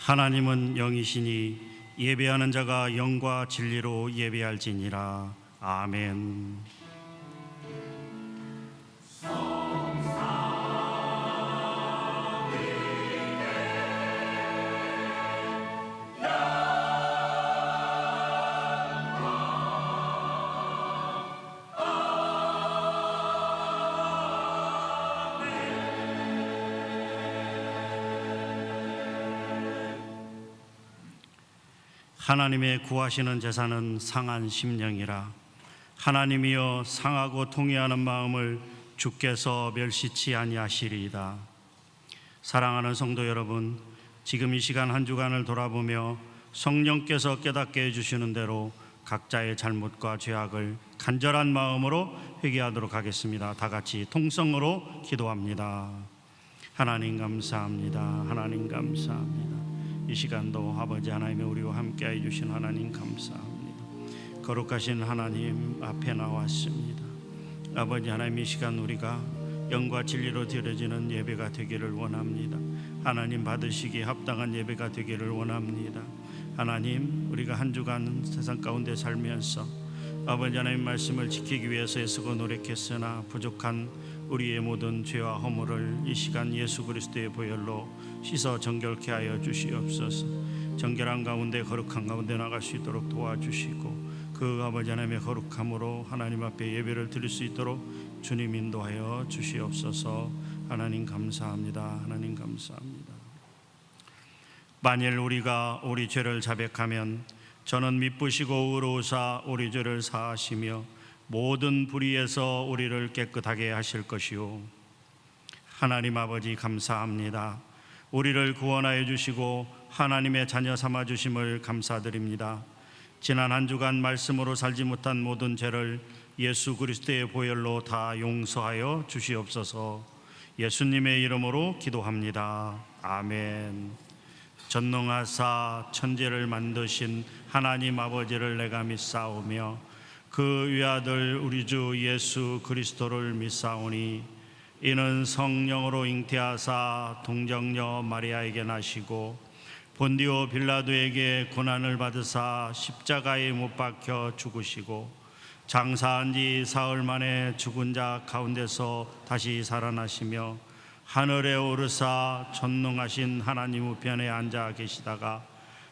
하나님은 영이시니 예배하는 자가 영과 진리로 예배할지니라. 아멘. 하나님의 구하시는 제사는 상한 심령이라. 하나님이여 상하고 통회하는 마음을 주께서 멸시치 아니하시리이다. 사랑하는 성도 여러분, 지금 이 시간 한 주간을 돌아보며 성령께서 깨닫게 해주시는 대로 각자의 잘못과 죄악을 간절한 마음으로 회개하도록 하겠습니다. 다 같이 통성으로 기도합니다. 하나님 감사합니다. 하나님 감사합니다. 이 시간도 아버지 하나님의 우리와 함께해 주신 하나님 감사합니다. 거룩하신 하나님 앞에 나왔습니다. 아버지 하나님, 이 시간 우리가 영과 진리로 드려지는 예배가 되기를 원합니다. 하나님 받으시기에 합당한 예배가 되기를 원합니다. 하나님, 우리가 한 주간 세상 가운데 살면서 아버지 하나님 말씀을 지키기 위해서 애쓰고 노력했으나 부족한 우리의 모든 죄와 허물을 이 시간 예수 그리스도의 보혈로 씻어 정결케 하여 주시옵소서. 정결한 가운데 거룩한 가운데 나갈 수 있도록 도와주시고, 그 아버지 하나님의 거룩함으로 하나님 앞에 예배를 드릴 수 있도록 주님 인도하여 주시옵소서. 하나님 감사합니다. 하나님 감사합니다. 만일 우리가 우리 죄를 자백하면 저는 미쁘시고 의로우사 우리 죄를 사하시며 모든 불의에서 우리를 깨끗하게 하실 것이요. 하나님 아버지 감사합니다. 우리를 구원하여 주시고 하나님의 자녀 삼아 주심을 감사드립니다. 지난 한 주간 말씀으로 살지 못한 모든 죄를 예수 그리스도의 보혈로 다 용서하여 주시옵소서. 예수님의 이름으로 기도합니다. 아멘. 전능하사 천지를 만드신 하나님 아버지를 내가 믿사오며 그 위아들 우리 주 예수 그리스도를 믿사오니 이는 성령으로 잉태하사 동정녀 마리아에게 나시고 본디오 빌라도에게 고난을 받으사 십자가에 못 박혀 죽으시고 장사한 지 사흘 만에 죽은 자 가운데서 다시 살아나시며 하늘에 오르사 전능하신 하나님 우편에 앉아 계시다가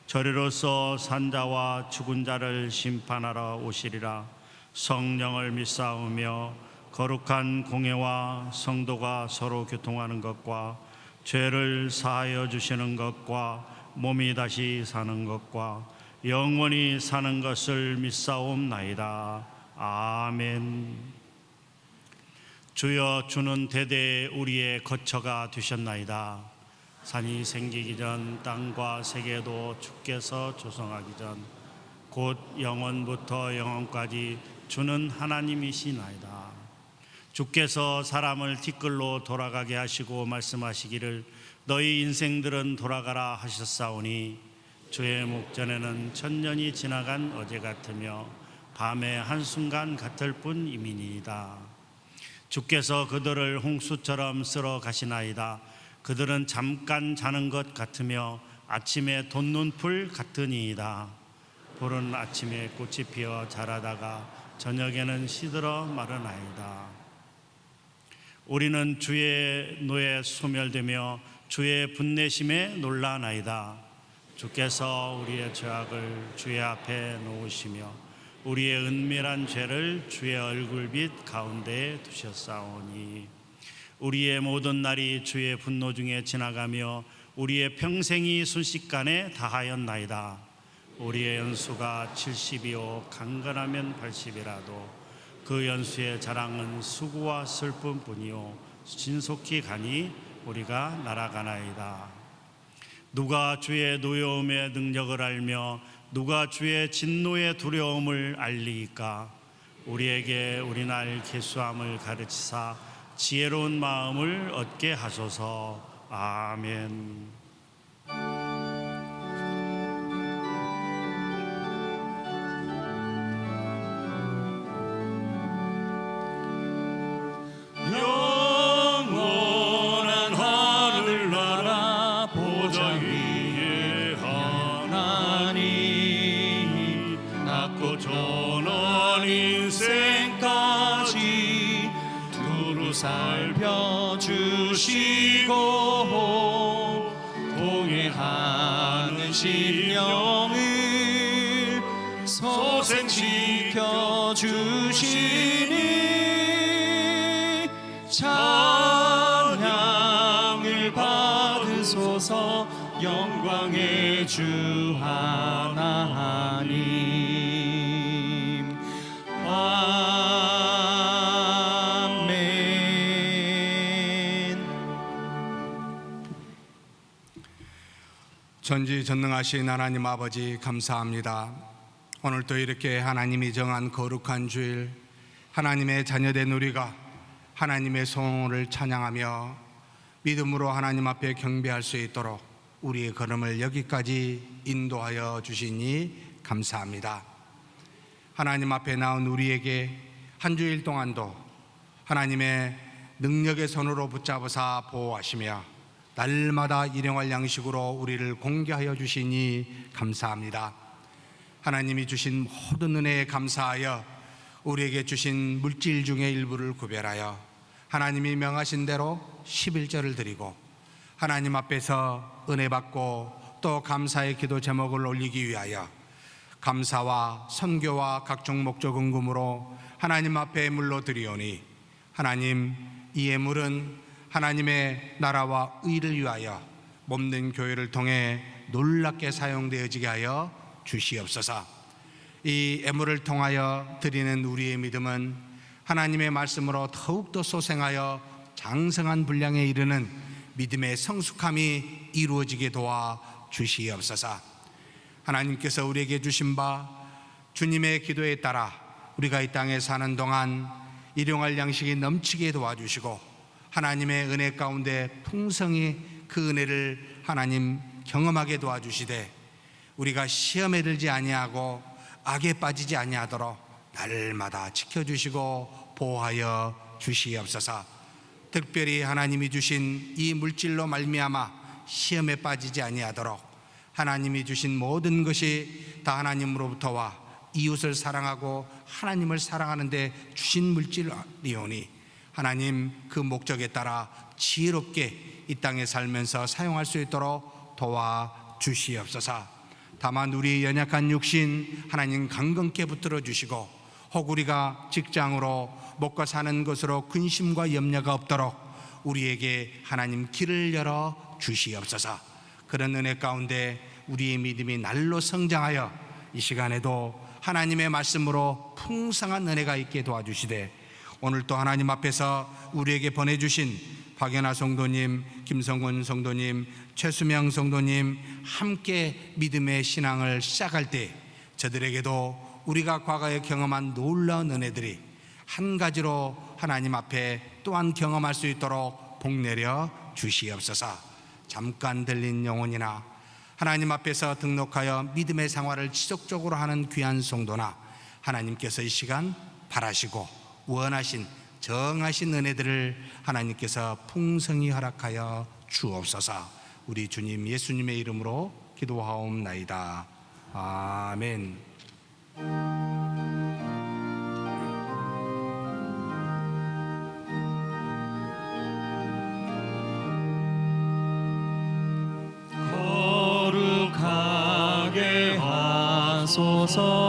저리로서 산자와 죽은 자를 심판하러 오시리라. 성령을 믿사오며 거룩한 공회와 성도가 서로 교통하는 것과 죄를 사하여 주시는 것과 몸이 다시 사는 것과 영원히 사는 것을 믿사옵나이다. 아멘. 주여, 주는 대대 우리의 거처가 되셨나이다. 산이 생기기 전 땅과 세계도 주께서 조성하기 전 곧 영원부터 영원까지 주는 하나님이시나이다. 주께서 사람을 티끌로 돌아가게 하시고 말씀하시기를 너희 인생들은 돌아가라 하셨사오니 주의 목전에는 천년이 지나간 어제 같으며 밤의 한순간 같을 뿐이니이다. 주께서 그들을 홍수처럼 쓸어 가시나이다. 그들은 잠깐 자는 것 같으며 아침에 돋는 풀 같으니이다. 푸른 아침에 꽃이 피어 자라다가 저녁에는 시들어 마르나이다. 우리는 주의 노에 소멸되며 주의 분내심에 놀라나이다. 주께서 우리의 죄악을 주의 앞에 놓으시며 우리의 은밀한 죄를 주의 얼굴빛 가운데에 두셨사오니 우리의 모든 날이 주의 분노 중에 지나가며 우리의 평생이 순식간에 다하였나이다. 우리의 연수가 70이요 강건하면 80이라도 그 연수의 자랑은 수고와 슬픔뿐이요 신속히 가니 우리가 날아가나이다. 누가 주의 노여움의 능력을 알며 누가 주의 진노의 두려움을 알리이까? 우리에게 우리날 계수함을 가르치사 지혜로운 마음을 얻게 하소서. 아멘. 영원한 하늘나라 보좌 위에 인생까지 두루 살펴주시고 동행하는 심령을 소생시켜주시니 찬양을 받으소서 영광의 주 하나님. 아멘. 전지전능하신 하나님 아버지 감사합니다. 오늘도 이렇게 하나님이 정한 거룩한 주일, 하나님의 자녀된 우리가 하나님의 성호를 찬양하며 믿음으로 하나님 앞에 경배할 수 있도록 우리의 걸음을 여기까지 인도하여 주시니 감사합니다. 하나님 앞에 나온 우리에게 한 주일 동안도 하나님의 능력의 손으로 붙잡으사 보호하시며 날마다 일용할 양식으로 우리를 공개하여 주시니 감사합니다. 하나님이 주신 모든 은혜에 감사하여 우리에게 주신 물질 중의 일부를 구별하여 하나님이 명하신 대로 11절을 드리고 하나님 앞에서 은혜 받고 또 감사의 기도 제목을 올리기 위하여 감사와 선교와 각종 목적 헌금으로 하나님 앞에 물로 드리오니 하나님, 이 예물은 하나님의 나라와 의를 위하여 몸된 교회를 통해 놀랍게 사용되어지게 하여 주시옵소서. 이 예물을 통하여 드리는 우리의 믿음은 하나님의 말씀으로 더욱더 소생하여 장성한 분량에 이르는 믿음의 성숙함이 이루어지게 도와 주시옵소서. 하나님께서 우리에게 주신 바 주님의 기도에 따라 우리가 이 땅에 사는 동안 일용할 양식이 넘치게 도와주시고 하나님의 은혜 가운데 풍성히 그 은혜를 하나님 경험하게 도와주시되 우리가 시험에 들지 아니하고 악에 빠지지 아니하도록 날마다 지켜주시고 보호하여 주시옵소서. 특별히 하나님이 주신 이 물질로 말미암아 시험에 빠지지 아니하도록 하나님이 주신 모든 것이 다 하나님으로부터와 이웃을 사랑하고 하나님을 사랑하는 데 주신 물질이오니 하나님, 그 목적에 따라 지혜롭게 이 땅에 살면서 사용할 수 있도록 도와주시옵소서. 다만 우리 연약한 육신 하나님 강건케 붙들어 주시고 혹 우리가 직장으로 먹고 사는 것으로 근심과 염려가 없도록 우리에게 하나님 길을 열어 주시옵소서. 그런 은혜 가운데 우리의 믿음이 날로 성장하여 이 시간에도 하나님의 말씀으로 풍성한 은혜가 있게 도와주시되 오늘 또 하나님 앞에서 우리에게 보내주신 박연아 성도님, 김성훈 성도님, 최수명 성도님 함께 믿음의 신앙을 시작할 때 저들에게도 우리가 과거에 경험한 놀라운 은혜들이 한 가지로 하나님 앞에 또한 경험할 수 있도록 복내려 주시옵소서. 잠깐 들린 영혼이나 하나님 앞에서 등록하여 믿음의 생활을 지속적으로 하는 귀한 성도나 하나님께서 이 시간 바라시고 원하신 정하신 은혜들을 하나님께서 풍성히 허락하여 주옵소서. 우리 주님 예수님의 이름으로 기도하옵나이다. 아멘. 거룩하게 하소서.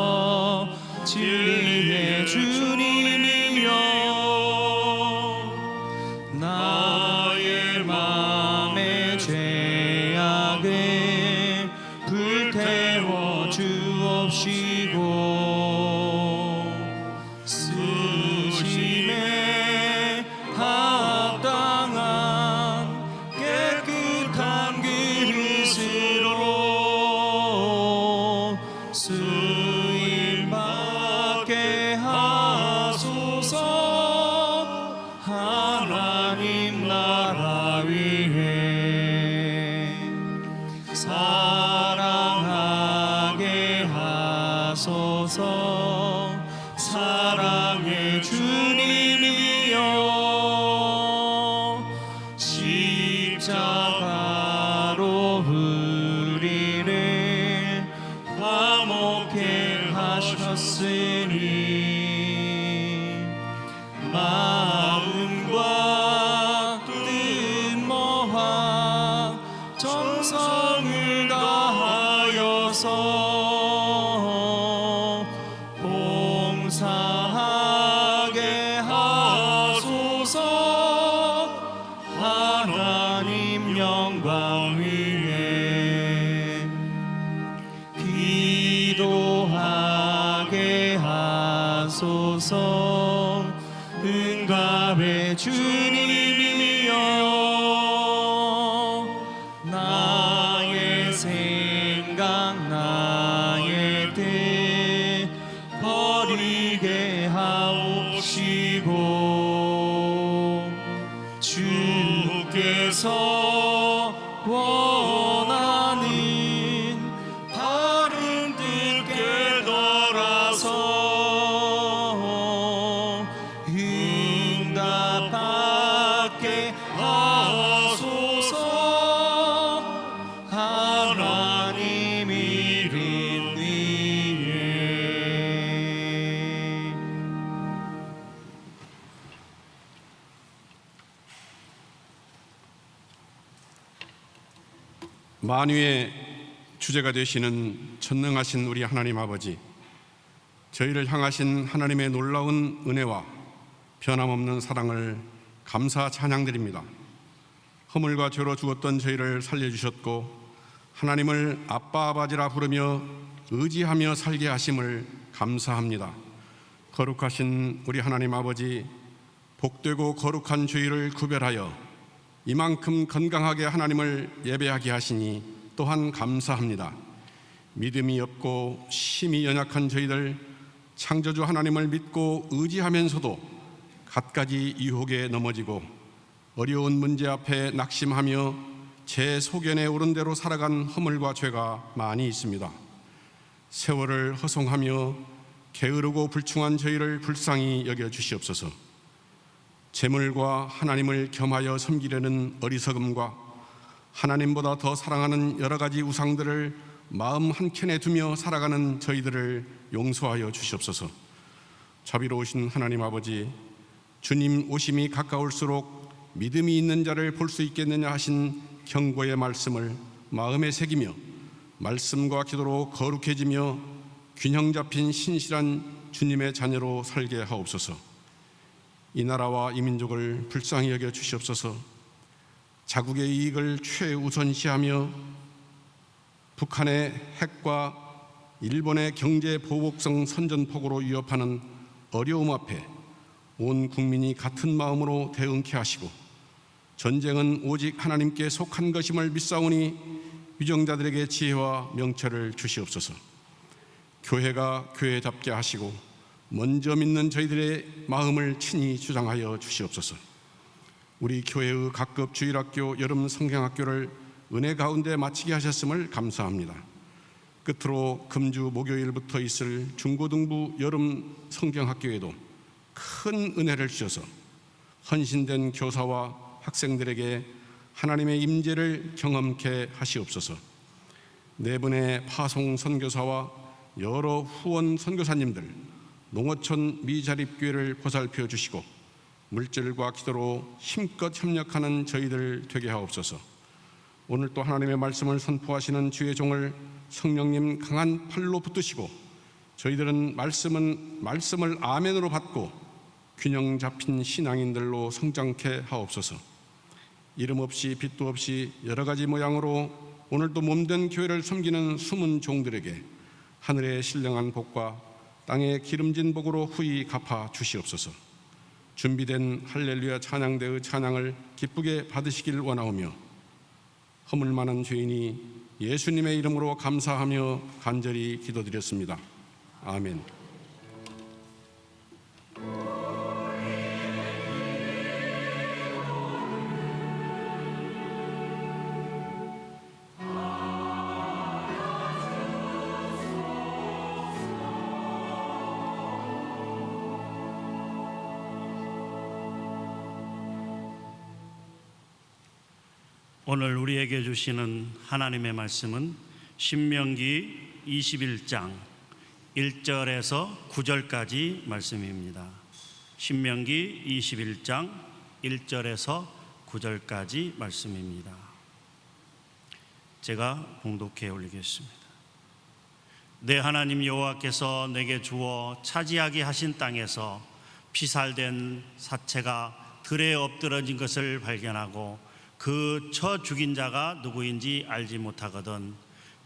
진리의 주님이여 나의 맘의 죄악에 불태워 주옵시고 쓰심에 합당한 깨끗한 그릇으로 쓰임받게 하소서. 하나님 나라 위해 사랑하게 하소서. 사랑의 주님이여 십자가로 우리를 화목케 하셨으니 나게 하소서. 하나님 영광 위에 기도하게 하소서. 응답의 주님이여 나의 생각 나의 뜻 버리게 하옵시고 주께서 원하는 바른 뜻 깨달아서 응답받게 하소서. 하나님 이름 위에 만유의 주제가 되시는 전능하신 우리 하나님 아버지, 저희를 향하신 하나님의 놀라운 은혜와 변함없는 사랑을 감사 찬양드립니다. 허물과 죄로 죽었던 저희를 살려주셨고 하나님을 아빠 아버지라 부르며 의지하며 살게 하심을 감사합니다. 거룩하신 우리 하나님 아버지, 복되고 거룩한 주의를 구별하여 이만큼 건강하게 하나님을 예배하게 하시니 또한 감사합니다. 믿음이 없고 심히 연약한 저희들, 창조주 하나님을 믿고 의지하면서도 갖가지 유혹에 넘어지고 어려운 문제 앞에 낙심하며 제 소견에 오른 대로 살아간 허물과 죄가 많이 있습니다. 세월을 허송하며 게으르고 불충한 저희를 불쌍히 여겨 주시옵소서. 재물과 하나님을 겸하여 섬기려는 어리석음과 하나님보다 더 사랑하는 여러 가지 우상들을 마음 한켠에 두며 살아가는 저희들을 용서하여 주시옵소서. 자비로우신 하나님 아버지, 주님 오심이 가까울수록 믿음이 있는 자를 볼 수 있겠느냐 하신 경고의 말씀을 마음에 새기며 말씀과 기도로 거룩해지며 균형 잡힌 신실한 주님의 자녀로 살게 하옵소서. 이 나라와 이 민족을 불쌍히 여겨 주시옵소서. 자국의 이익을 최우선시하며 북한의 핵과 일본의 경제 보복성 선전포고로 위협하는 어려움 앞에 온 국민이 같은 마음으로 대응케 하시고, 전쟁은 오직 하나님께 속한 것임을 믿사오니 위정자들에게 지혜와 명철을 주시옵소서. 교회가 교회답게 하시고 먼저 믿는 저희들의 마음을 친히 주장하여 주시옵소서. 우리 교회의 각급 주일학교, 여름 성경학교를 은혜 가운데 마치게 하셨음을 감사합니다. 끝으로 금주 목요일부터 있을 중고등부 여름 성경학교에도 큰 은혜를 주셔서 헌신된 교사와 학생들에게 하나님의 임재를 경험케 하시옵소서. 네 분의 파송 선교사와 여러 후원 선교사님들, 농어촌 미자립교회를 보살펴 주시고 물질과 기도로 힘껏 협력하는 저희들 되게 하옵소서. 오늘 또 하나님의 말씀을 선포하시는 주의 종을 성령님 강한 팔로 붙드시고 저희들은 말씀을 아멘으로 받고 균형 잡힌 신앙인들로 성장케 하옵소서. 이름 없이 빛도 없이 여러 가지 모양으로 오늘도 몸된 교회를 섬기는 숨은 종들에게 하늘의 신령한 복과 땅의 기름진 복으로 후히 갚아 주시옵소서. 준비된 할렐루야 찬양대의 찬양을 기쁘게 받으시길 원하오며 허물 많은 죄인이 예수님의 이름으로 감사하며 간절히 기도드렸습니다. 아멘. 오늘 우리에게 주시는 하나님의 말씀은 신명기 21장 1절에서 9절까지 말씀입니다. 신명기 21장 1절에서 9절까지 말씀입니다. 제가 봉독해 올리겠습니다. 내 하나님 여호와께서 내게 주어 차지하게 하신 땅에서 피살된 사체가 들에 엎드러진 것을 발견하고 그 쳐 죽인 자가 누구인지 알지 못하거든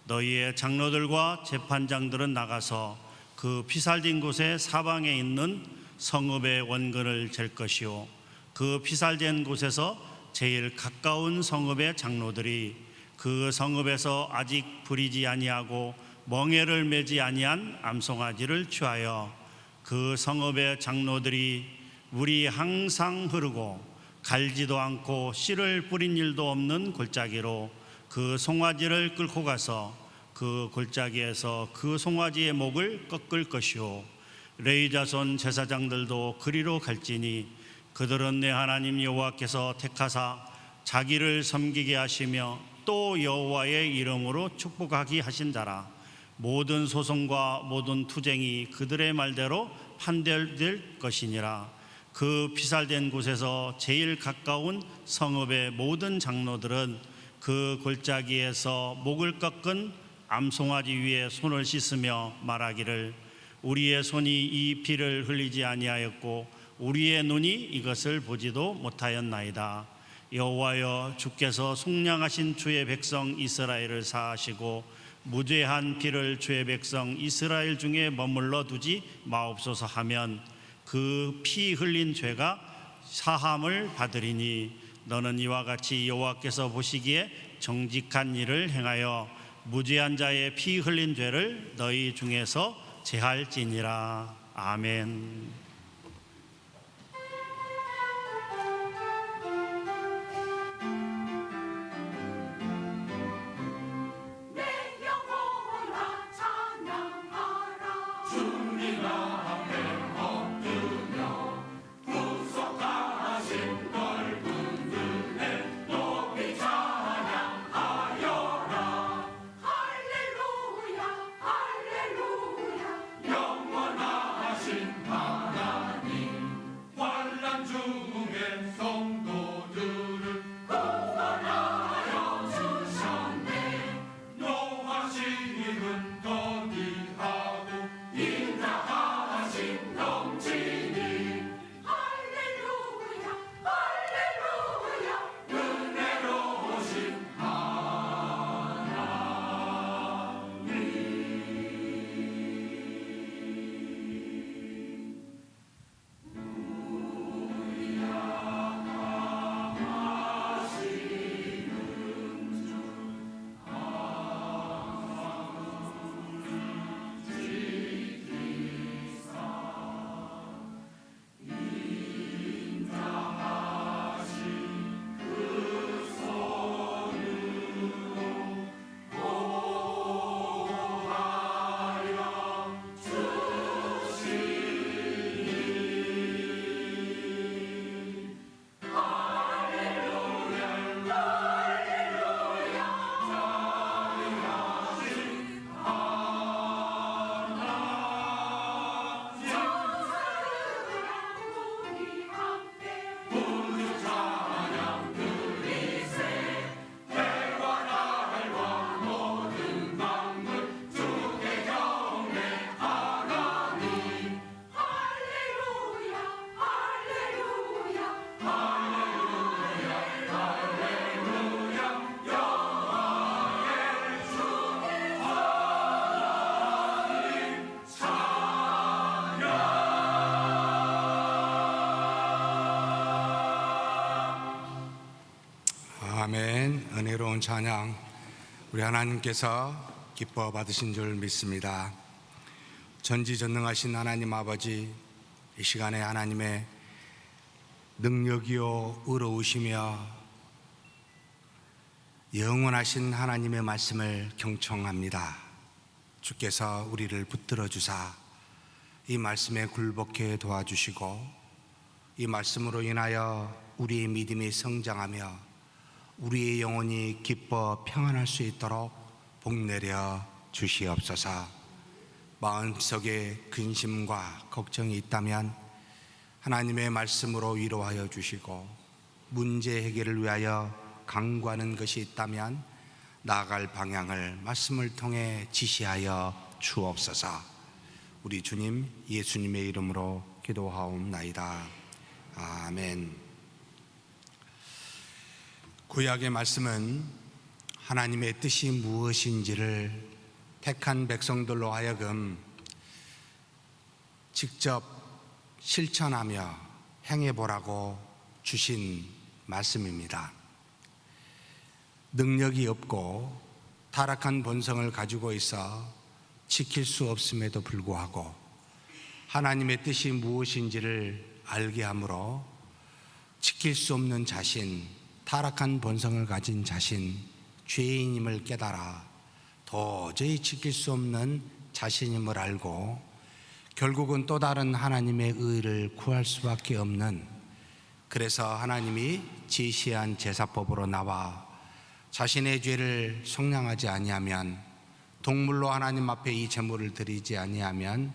너희의 장로들과 재판장들은 나가서 그 피살된 곳의 사방에 있는 성읍의 원근을 잴 것이요 그 피살된 곳에서 제일 가까운 성읍의 장로들이 그 성읍에서 아직 부리지 아니하고 멍에를 매지 아니한 암송아지를 취하여 그 성읍의 장로들이 물이 항상 흐르고 갈지도 않고 씨를 뿌린 일도 없는 골짜기로 그 송아지를 끌고 가서 그 골짜기에서 그 송아지의 목을 꺾을 것이요 레위 자손 제사장들도 그리로 갈지니 그들은 내 하나님 여호와께서 택하사 자기를 섬기게 하시며 또 여호와의 이름으로 축복하게 하신 자라 모든 소송과 모든 투쟁이 그들의 말대로 판결될 것이니라 그 피살된 곳에서 제일 가까운 성읍의 모든 장로들은 그 골짜기에서 목을 꺾은 암송아지 위에 손을 씻으며 말하기를 우리의 손이 이 피를 흘리지 아니하였고 우리의 눈이 이것을 보지도 못하였나이다 여호와여 주께서 속량하신 주의 백성 이스라엘을 사하시고 무죄한 피를 주의 백성 이스라엘 중에 머물러 두지 마옵소서 하면 그 피 흘린 죄가 사함을 받으리니 너는 이와 같이 여호와께서 보시기에 정직한 일을 행하여 무죄한 자의 피 흘린 죄를 너희 중에서 제할지니라. 아멘. 아멘. 은혜로운 찬양 우리 하나님께서 기뻐 받으신 줄 믿습니다. 전지전능하신 하나님 아버지, 이 시간에 하나님의 능력이요 의로우시며 영원하신 하나님의 말씀을 경청합니다. 주께서 우리를 붙들어 주사 이 말씀에 굴복해 도와주시고 이 말씀으로 인하여 우리의 믿음이 성장하며 우리의 영혼이 기뻐 평안할 수 있도록 복내려 주시옵소서. 마음속에 근심과 걱정이 있다면 하나님의 말씀으로 위로하여 주시고 문제 해결을 위하여 강구하는 것이 있다면 나아갈 방향을 말씀을 통해 지시하여 주옵소서. 우리 주님 예수님의 이름으로 기도하옵나이다. 아멘. 구약의 말씀은 하나님의 뜻이 무엇인지를 택한 백성들로 하여금 직접 실천하며 행해보라고 주신 말씀입니다. 능력이 없고 타락한 본성을 가지고 있어 지킬 수 없음에도 불구하고 하나님의 뜻이 무엇인지를 알게 하므로 지킬 수 없는 자신, 타락한 본성을 가진 자신, 죄인임을 깨달아 도저히 지킬 수 없는 자신임을 알고 결국은 또 다른 하나님의 의를 구할 수밖에 없는, 그래서 하나님이 제시한 제사법으로 나와 자신의 죄를 속량하지 아니하면, 동물로 하나님 앞에 이 제물을 드리지 아니하면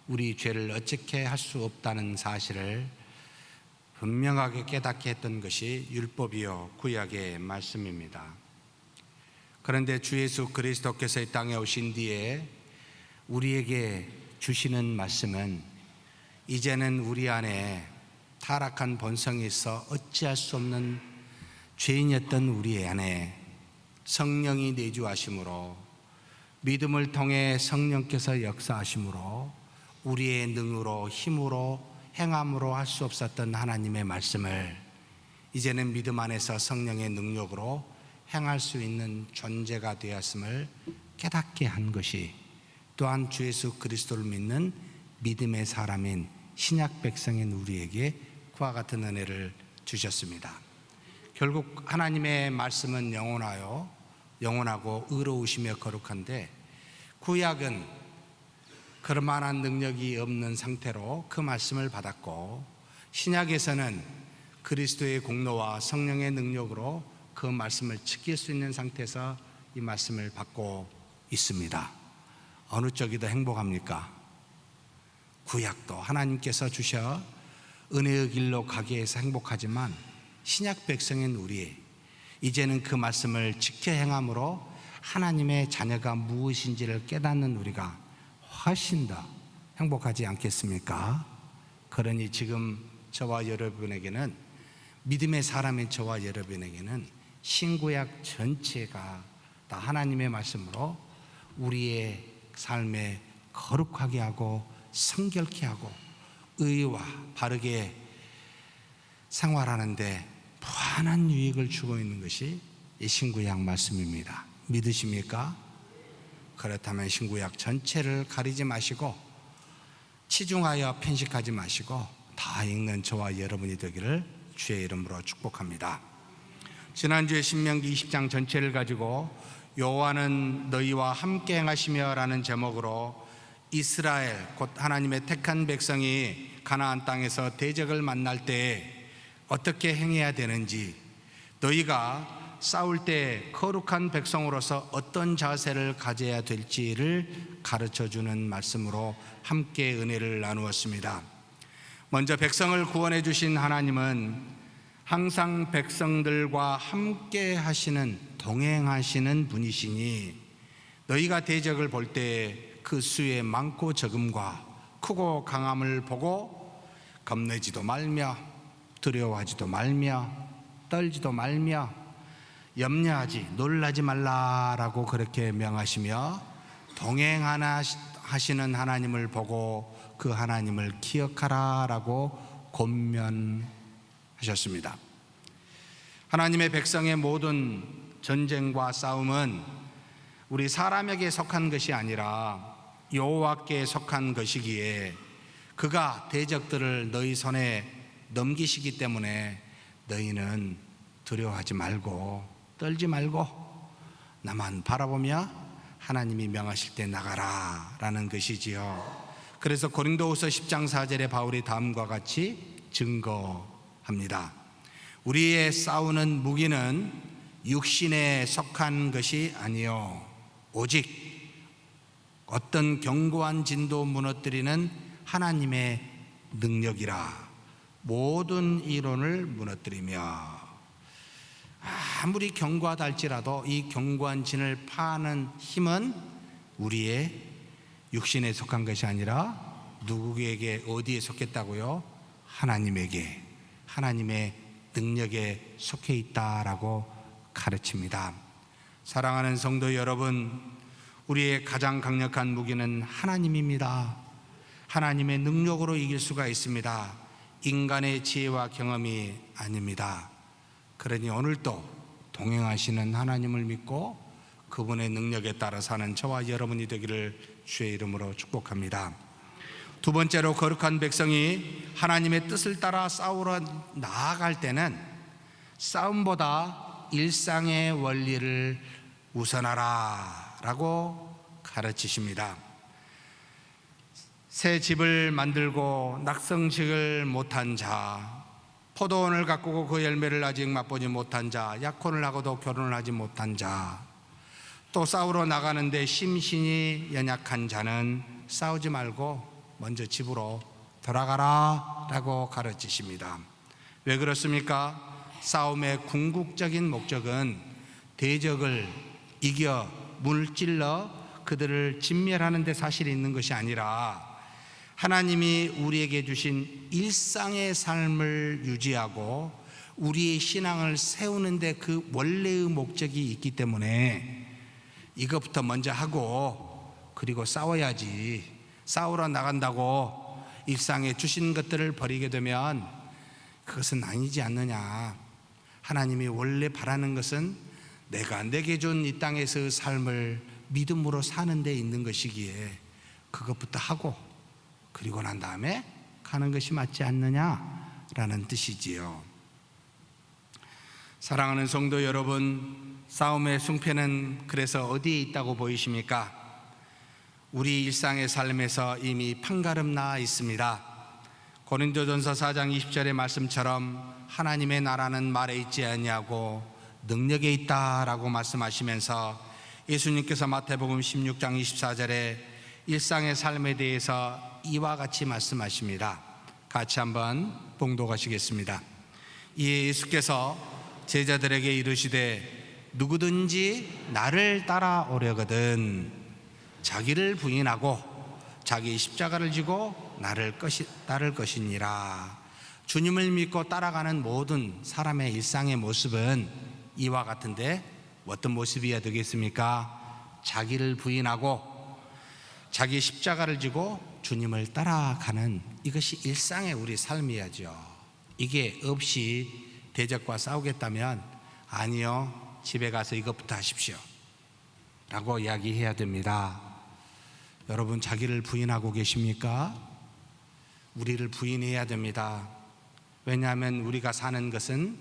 우리 죄를 어떻게 할 수 없다는 사실을 분명하게 깨닫게 했던 것이 율법이요 구약의 말씀입니다. 그런데 주 예수 그리스도께서 이 땅에 오신 뒤에 우리에게 주시는 말씀은, 이제는 우리 안에 타락한 본성이 있어 어찌할 수 없는 죄인이었던 우리 안에 성령이 내주하심으로, 믿음을 통해 성령께서 역사하심으로 우리의 능으로 힘으로 행함으로 할 수 없었던 하나님의 말씀을 이제는 믿음 안에서 성령의 능력으로 행할 수 있는 존재가 되었음을 깨닫게 한 것이, 또한 주 예수 그리스도를 믿는 믿음의 사람인 신약 백성인 우리에게 그와 같은 은혜를 주셨습니다. 결국 하나님의 말씀은 영원하고 의로우시며 거룩한데, 구약은 그럴 만한 능력이 없는 상태로 그 말씀을 받았고, 신약에서는 그리스도의 공로와 성령의 능력으로 그 말씀을 지킬 수 있는 상태에서 이 말씀을 받고 있습니다. 어느 쪽이 더 행복합니까? 구약도 하나님께서 주셔 은혜의 길로 가게 해서 행복하지만, 신약 백성인 우리 이제는 그 말씀을 지켜 행함으로 하나님의 자녀가 무엇인지를 깨닫는 우리가 훨씬 더 행복하지 않겠습니까? 그러니 지금 저와 여러분에게는, 믿음의 사람인 저와 여러분에게는 신구약 전체가 다 하나님의 말씀으로 우리의 삶에 거룩하게 하고 성결케 하고 의와 바르게 생활하는데 무한한 유익을 주고 있는 것이 이 신구약 말씀입니다. 믿으십니까? 그렇다면 신구약 전체를 가리지 마시고 치중하여 편식하지 마시고 다 읽는 저와 여러분이 되기를 주의 이름으로 축복합니다. 지난주에 신명기 20장 전체를 가지고 여호와는 너희와 함께 행하시며 라는 제목으로 이스라엘 곧 하나님의 택한 백성이 가나안 땅에서 대적을 만날 때 어떻게 행해야 되는지, 너희가 싸울 때 거룩한 백성으로서 어떤 자세를 가져야 될지를 가르쳐주는 말씀으로 함께 은혜를 나누었습니다. 먼저 백성을 구원해 주신 하나님은 항상 백성들과 함께 하시는, 동행하시는 분이시니, 너희가 대적을 볼 때 그 수의 많고 적음과 크고 강함을 보고 겁내지도 말며 두려워하지도 말며 떨지도 말며 염려하지 놀라지 말라라고 그렇게 명하시며, 동행하시는 하나님을 보고 그 하나님을 기억하라라고 권면하셨습니다. 하나님의 백성의 모든 전쟁과 싸움은 우리 사람에게 속한 것이 아니라 여호와께 속한 것이기에, 그가 대적들을 너희 손에 넘기시기 때문에 너희는 두려워하지 말고 떨지 말고 나만 바라보며 하나님이 명하실 때 나가라 라는 것이지요. 그래서 고린도후서 10장 4절에 바울이 다음과 같이 증거합니다. 우리의 싸우는 무기는 육신에 속한 것이 아니요 오직 어떤 견고한 진도 무너뜨리는 하나님의 능력이라. 모든 이론을 무너뜨리며, 아무리 견고하다 할지라도 이 견고한 진을 파는 힘은 우리의 육신에 속한 것이 아니라 누구에게 어디에 속했다고요? 하나님에게, 하나님의 능력에 속해 있다라고 가르칩니다. 사랑하는 성도 여러분, 우리의 가장 강력한 무기는 하나님입니다. 하나님의 능력으로 이길 수가 있습니다. 인간의 지혜와 경험이 아닙니다. 그러니 오늘도 동행하시는 하나님을 믿고 그분의 능력에 따라 사는 저와 여러분이 되기를 주의 이름으로 축복합니다. 두 번째로, 거룩한 백성이 하나님의 뜻을 따라 싸우러 나아갈 때는 싸움보다 일상의 원리를 우선하라 라고 가르치십니다. 새 집을 만들고 낙성식을 못한 자, 포도원을 가꾸고 그 열매를 아직 맛보지 못한 자, 약혼을 하고도 결혼을 하지 못한 자, 또 싸우러 나가는데 심신이 연약한 자는 싸우지 말고 먼저 집으로 돌아가라 라고 가르치십니다. 왜 그렇습니까? 싸움의 궁극적인 목적은 대적을 이겨 물질러 그들을 진멸하는 데 사실이 있는 것이 아니라 하나님이 우리에게 주신 일상의 삶을 유지하고 우리의 신앙을 세우는 데 그 원래의 목적이 있기 때문에 이것부터 먼저 하고 그리고 싸워야지, 싸우러 나간다고 일상에 주신 것들을 버리게 되면 그것은 아니지 않느냐. 하나님이 원래 바라는 것은 내가 내게 준 이 땅에서의 삶을 믿음으로 사는 데 있는 것이기에 그것부터 하고 그리고 난 다음에 가는 것이 맞지 않느냐라는 뜻이지요. 사랑하는 성도 여러분, 싸움의 승패는 그래서 어디에 있다고 보이십니까? 우리 일상의 삶에서 이미 판가름 나 있습니다. 고린도전서 4장 20절의 말씀처럼 하나님의 나라는 말에 있지 아니하고 능력에 있다라고 말씀하시면서 예수님께서 마태복음 16장 24절에 일상의 삶에 대해서 이와 같이 말씀하십니다. 같이 한번 봉독하시겠습니다. 이에 예수께서 제자들에게 이르시되 누구든지 나를 따라오려거든 자기를 부인하고 자기 십자가를 지고 따를 것이니라. 주님을 믿고 따라가는 모든 사람의 일상의 모습은 이와 같은데 어떤 모습이어야 되겠습니까? 자기를 부인하고 자기 십자가를 지고 주님을 따라가는 이것이 일상의 우리 삶이야죠. 이게 없이 대적과 싸우겠다면 아니요, 집에 가서 이것부터 하십시오 라고 이야기해야 됩니다. 여러분, 자기를 부인하고 계십니까? 우리를 부인해야 됩니다. 왜냐하면 우리가 사는 것은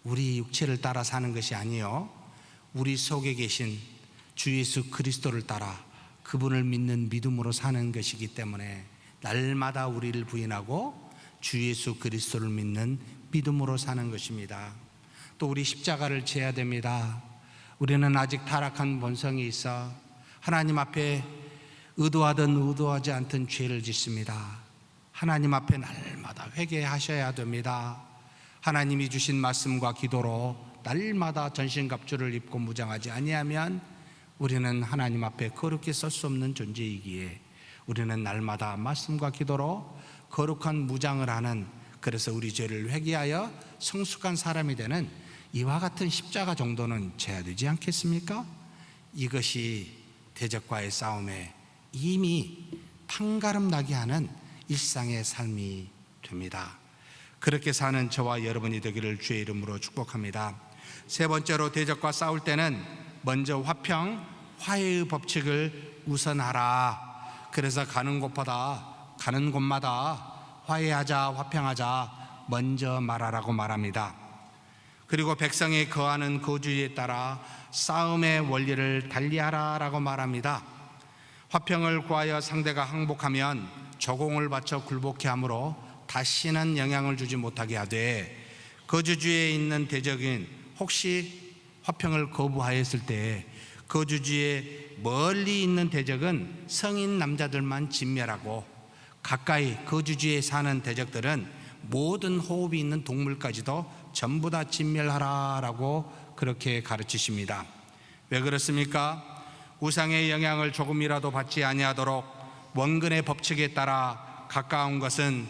우리 육체를 따라 사는 것이 아니요, 우리 속에 계신 주 예수 그리스도를 따라 그분을 믿는 믿음으로 사는 것이기 때문에 날마다 우리를 부인하고 주 예수 그리스도를 믿는 믿음으로 사는 것입니다. 또 우리 십자가를 져야 됩니다. 우리는 아직 타락한 본성이 있어 하나님 앞에 의도하든 의도하지 않든 죄를 짓습니다. 하나님 앞에 날마다 회개하셔야 됩니다. 하나님이 주신 말씀과 기도로 날마다 전신갑주를 입고 무장하지 아니하면 우리는 하나님 앞에 거룩히 설 수 없는 존재이기에 우리는 날마다 말씀과 기도로 거룩한 무장을 하는, 그래서 우리 죄를 회개하여 성숙한 사람이 되는 이와 같은 십자가 정도는 져야 되지 않겠습니까? 이것이 대적과의 싸움에 이미 판가름 나게 하는 일상의 삶이 됩니다. 그렇게 사는 저와 여러분이 되기를 주의 이름으로 축복합니다. 세 번째로, 대적과 싸울 때는 먼저 화평, 화해의 법칙을 우선하라. 그래서 가는 곳마다 화해하자, 화평하자 먼저 말하라고 말합니다. 그리고 백성이 거하는 거주지에 따라 싸움의 원리를 달리하라라고 말합니다. 화평을 구하여 상대가 항복하면 조공을 바쳐 굴복케 하므로 다시는 영향을 주지 못하게 하되, 거주지에 있는 대적인 혹시 화평을 거부하였을 때 거주지에 멀리 있는 대적은 성인 남자들만 진멸하고 가까이 거주지에 사는 대적들은 모든 호흡이 있는 동물까지도 전부 다 진멸하라라고 그렇게 가르치십니다. 왜 그렇습니까? 우상의 영향을 조금이라도 받지 아니하도록 원근의 법칙에 따라 가까운 것은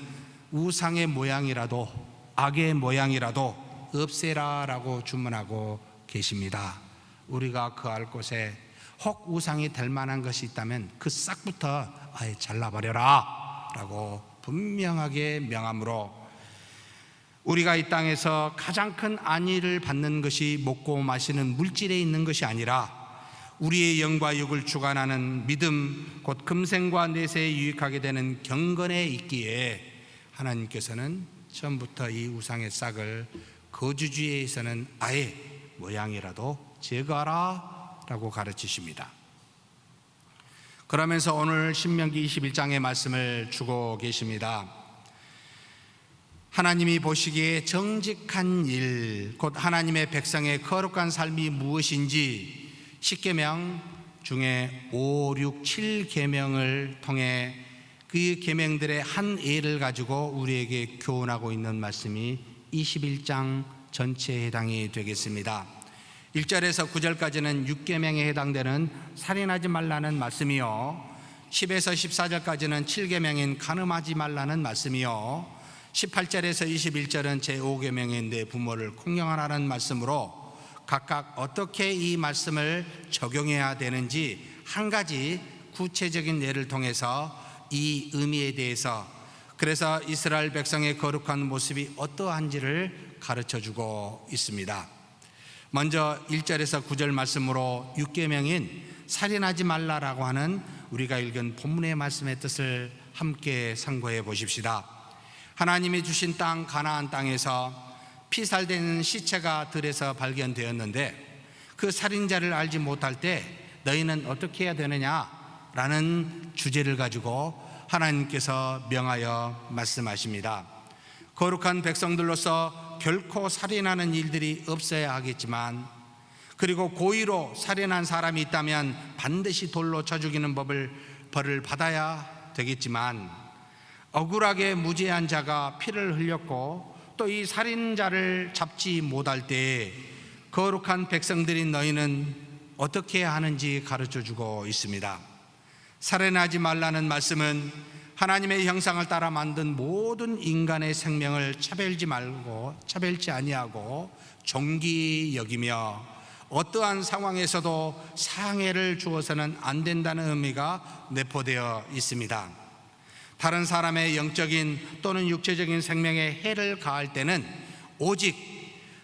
우상의 모양이라도 악의 모양이라도 없애라라고 주문하고 계십니다. 우리가 그 알 곳에 혹 우상이 될 만한 것이 있다면 그 싹부터 아예 잘라버려라 라고 분명하게 명함으로 우리가 이 땅에서 가장 큰 안위를 받는 것이 먹고 마시는 물질에 있는 것이 아니라 우리의 영과 육을 주관하는 믿음 곧 금생과 내세에 유익하게 되는 경건에 있기에 하나님께서는 처음부터 이 우상의 싹을 거주지에서는 아예 모양이라도 제거하라 라고 가르치십니다. 그러면서 오늘 신명기 21장의 말씀을 주고 계십니다. 하나님이 보시기에 정직한 일, 곧 하나님의 백성의 거룩한 삶이 무엇인지 10계명 중에 5, 6, 7계명을 통해 그 계명들의 한 예를 가지고 우리에게 교훈하고 있는 말씀이 21장 전체에 해당이 되겠습니다. 1절에서 9절까지는 6계명에 해당되는 살인하지 말라는 말씀이요, 10에서 14절까지는 7계명인 간음하지 말라는 말씀이요, 18절에서 21절은 제5계명인 내 부모를 공경하라는 말씀으로 각각 어떻게 이 말씀을 적용해야 되는지 한 가지 구체적인 예를 통해서 이 의미에 대해서, 그래서 이스라엘 백성의 거룩한 모습이 어떠한지를 가르쳐주고 있습니다. 먼저 1절에서 9절 말씀으로 6계명인 살인하지 말라라고 하는 우리가 읽은 본문의 말씀의 뜻을 함께 상고해 보십시다. 하나님이 주신 땅 가나안 땅에서 피살된 시체가 들에서 발견되었는데 그 살인자를 알지 못할 때 너희는 어떻게 해야 되느냐라는 주제를 가지고 하나님께서 명하여 말씀하십니다. 거룩한 백성들로서 결코 살인하는 일들이 없어야 하겠지만, 그리고 고의로 살인한 사람이 있다면 반드시 돌로 쳐 죽이는 벌을 받아야 되겠지만, 억울하게 무죄한 자가 피를 흘렸고 또 이 살인자를 잡지 못할 때 거룩한 백성들인 너희는 어떻게 해야 하는지 가르쳐주고 있습니다. 살인하지 말라는 말씀은 하나님의 형상을 따라 만든 모든 인간의 생명을 차별치 아니하고 존귀 여기며 어떠한 상황에서도 상해를 주어서는 안 된다는 의미가 내포되어 있습니다. 다른 사람의 영적인 또는 육체적인 생명에 해를 가할 때는 오직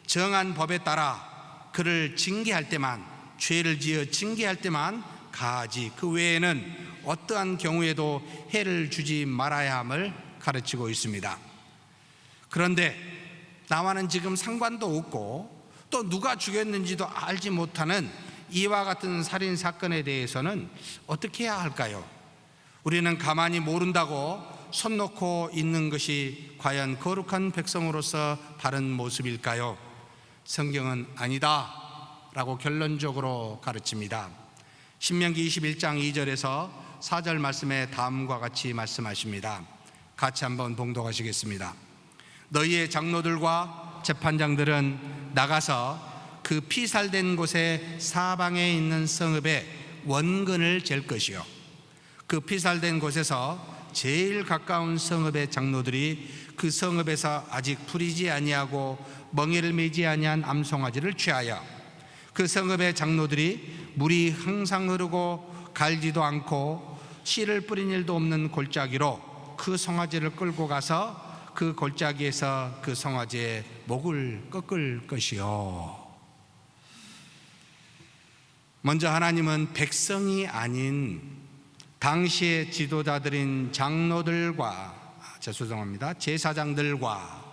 정한 법에 따라 그를 징계할 때만, 죄를 지어 징계할 때만 가하지 그 외에는 어떠한 경우에도 해를 주지 말아야 함을 가르치고 있습니다. 그런데 나와는 지금 상관도 없고 또 누가 죽였는지도 알지 못하는 이와 같은 살인 사건에 대해서는 어떻게 해야 할까요? 우리는 가만히 모른다고 손 놓고 있는 것이 과연 거룩한 백성으로서 바른 모습일까요? 성경은 아니다 라고 결론적으로 가르칩니다. 신명기 21장 2절에서 4절 말씀에 다음과 같이 말씀하십니다. 같이 한번 봉독하시겠습니다. 너희의 장로들과 재판장들은 나가서 그 피살된 곳의 사방에 있는 성읍에 원근을 잴 것이요, 그 피살된 곳에서 제일 가까운 성읍의 장로들이 그 성읍에서 아직 풀이지 아니하고 멍에를 매지 아니한 암송아지를 취하여 그 성읍의 장로들이 물이 항상 흐르고 갈지도 않고 씨를 뿌린 일도 없는 골짜기로 그 송아지를 끌고 가서 그 골짜기에서 그 송아지의 목을 꺾을 것이요. 먼저 하나님은 백성이 아닌 당시의 지도자들인 제사장들과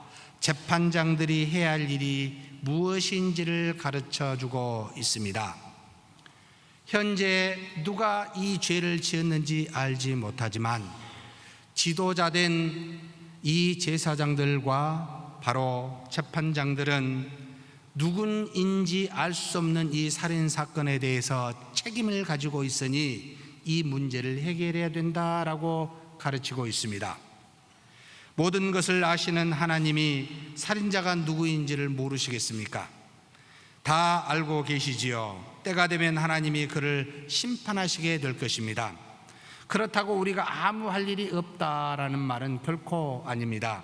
재판장들이 해야 할 일이 무엇인지를 가르쳐주고 있습니다. 현재 누가 이 죄를 지었는지 알지 못하지만 지도자된 이 제사장들과 바로 재판장들은 누군인지 알 수 없는 이 살인 사건에 대해서 책임을 가지고 있으니 이 문제를 해결해야 된다라고 가르치고 있습니다. 모든 것을 아시는 하나님이 살인자가 누구인지를 모르시겠습니까? 다 알고 계시지요. 때가 되면 하나님이 그를 심판하시게 될 것입니다. 그렇다고 우리가 아무 할 일이 없다라는 말은 결코 아닙니다.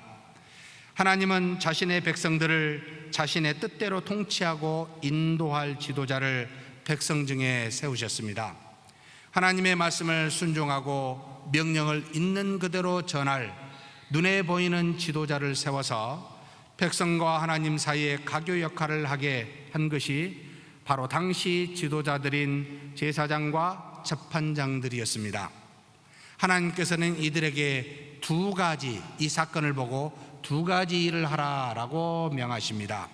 하나님은 자신의 백성들을 자신의 뜻대로 통치하고 인도할 지도자를 백성 중에 세우셨습니다. 하나님의 말씀을 순종하고 명령을 있는 그대로 전할 눈에 보이는 지도자를 세워서 백성과 하나님 사이에 가교 역할을 하게 한 것이 바로 당시 지도자들인 제사장과 재판장들이었습니다. 하나님께서는 이들에게 두 가지, 이 사건을 보고 두 가지 일을 하라라고 명하십니다.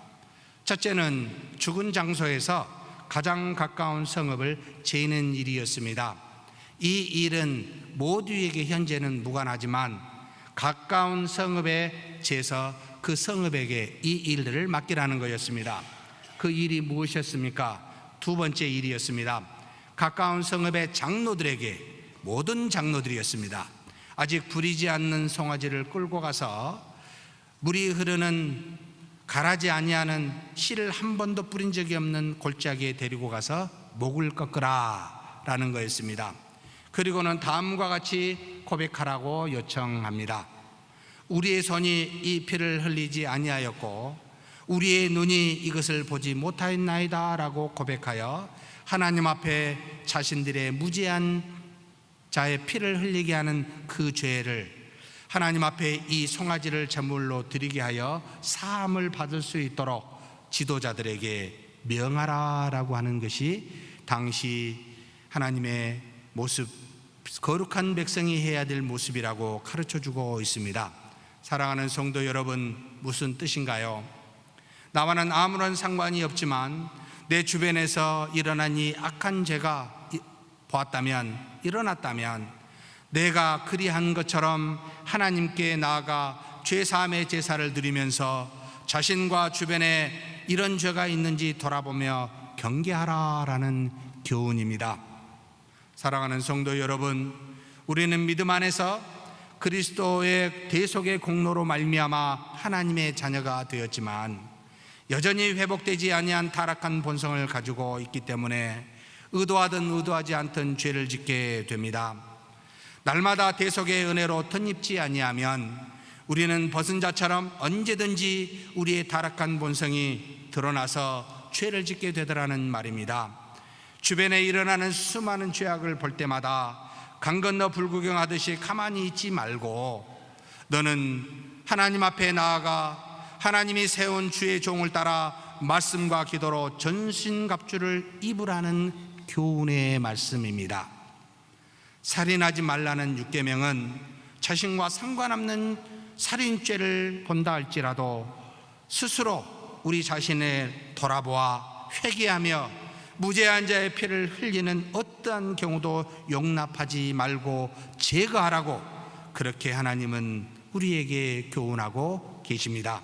첫째는 죽은 장소에서 가장 가까운 성읍을 재는 일이었습니다. 이 일은 모두에게 현재는 무관하지만 가까운 성읍에 재서 그 성읍에게 이 일들을 맡기라는 거였습니다. 그 일이 무엇이었습니까? 두 번째 일이었습니다. 가까운 성읍의 장로들에게, 모든 장로들이었습니다. 아직 부리지 않는 송아지를 끌고 가서 물이 흐르는 가라지 아니하는 씨를 한 번도 뿌린 적이 없는 골짜기에 데리고 가서 목을 꺾으라 라는 거였습니다. 그리고는 다음과 같이 고백하라고 요청합니다. 우리의 손이 이 피를 흘리지 아니하였고 우리의 눈이 이것을 보지 못하였나이다 라고 고백하여 하나님 앞에 자신들의 무죄한 자의 피를 흘리게 하는 그 죄를 하나님 앞에 이 송아지를 제물로 드리게 하여 사함을 받을 수 있도록 지도자들에게 명하라라고 하는 것이 당시 하나님의 모습, 거룩한 백성이 해야 될 모습이라고 가르쳐주고 있습니다. 사랑하는 성도 여러분, 무슨 뜻인가요? 나와는 아무런 상관이 없지만 내 주변에서 일어난 이 악한 죄가 일어났다면 내가 그리한 것처럼 하나님께 나아가 죄사함의 제사를 드리면서 자신과 주변에 이런 죄가 있는지 돌아보며 경계하라라는 교훈입니다. 사랑하는 성도 여러분, 우리는 믿음 안에서 그리스도의 대속의 공로로 말미암아 하나님의 자녀가 되었지만 여전히 회복되지 아니한 타락한 본성을 가지고 있기 때문에 의도하든 의도하지 않든 죄를 짓게 됩니다. 날마다 대속의 은혜로 덧입지 아니하면 우리는 벗은 자처럼 언제든지 우리의 타락한 본성이 드러나서 죄를 짓게 되더라는 말입니다. 주변에 일어나는 수많은 죄악을 볼 때마다 강 건너 불구경하듯이 가만히 있지 말고 너는 하나님 앞에 나아가 하나님이 세운 주의 종을 따라 말씀과 기도로 전신갑주를 입으라는 교훈의 말씀입니다. 살인하지 말라는 6계명은 자신과 상관없는 살인죄를 본다 할지라도 스스로 우리 자신을 돌아보아 회개하며 무죄한 자의 피를 흘리는 어떠한 경우도 용납하지 말고 제거하라고 그렇게 하나님은 우리에게 교훈하고 계십니다.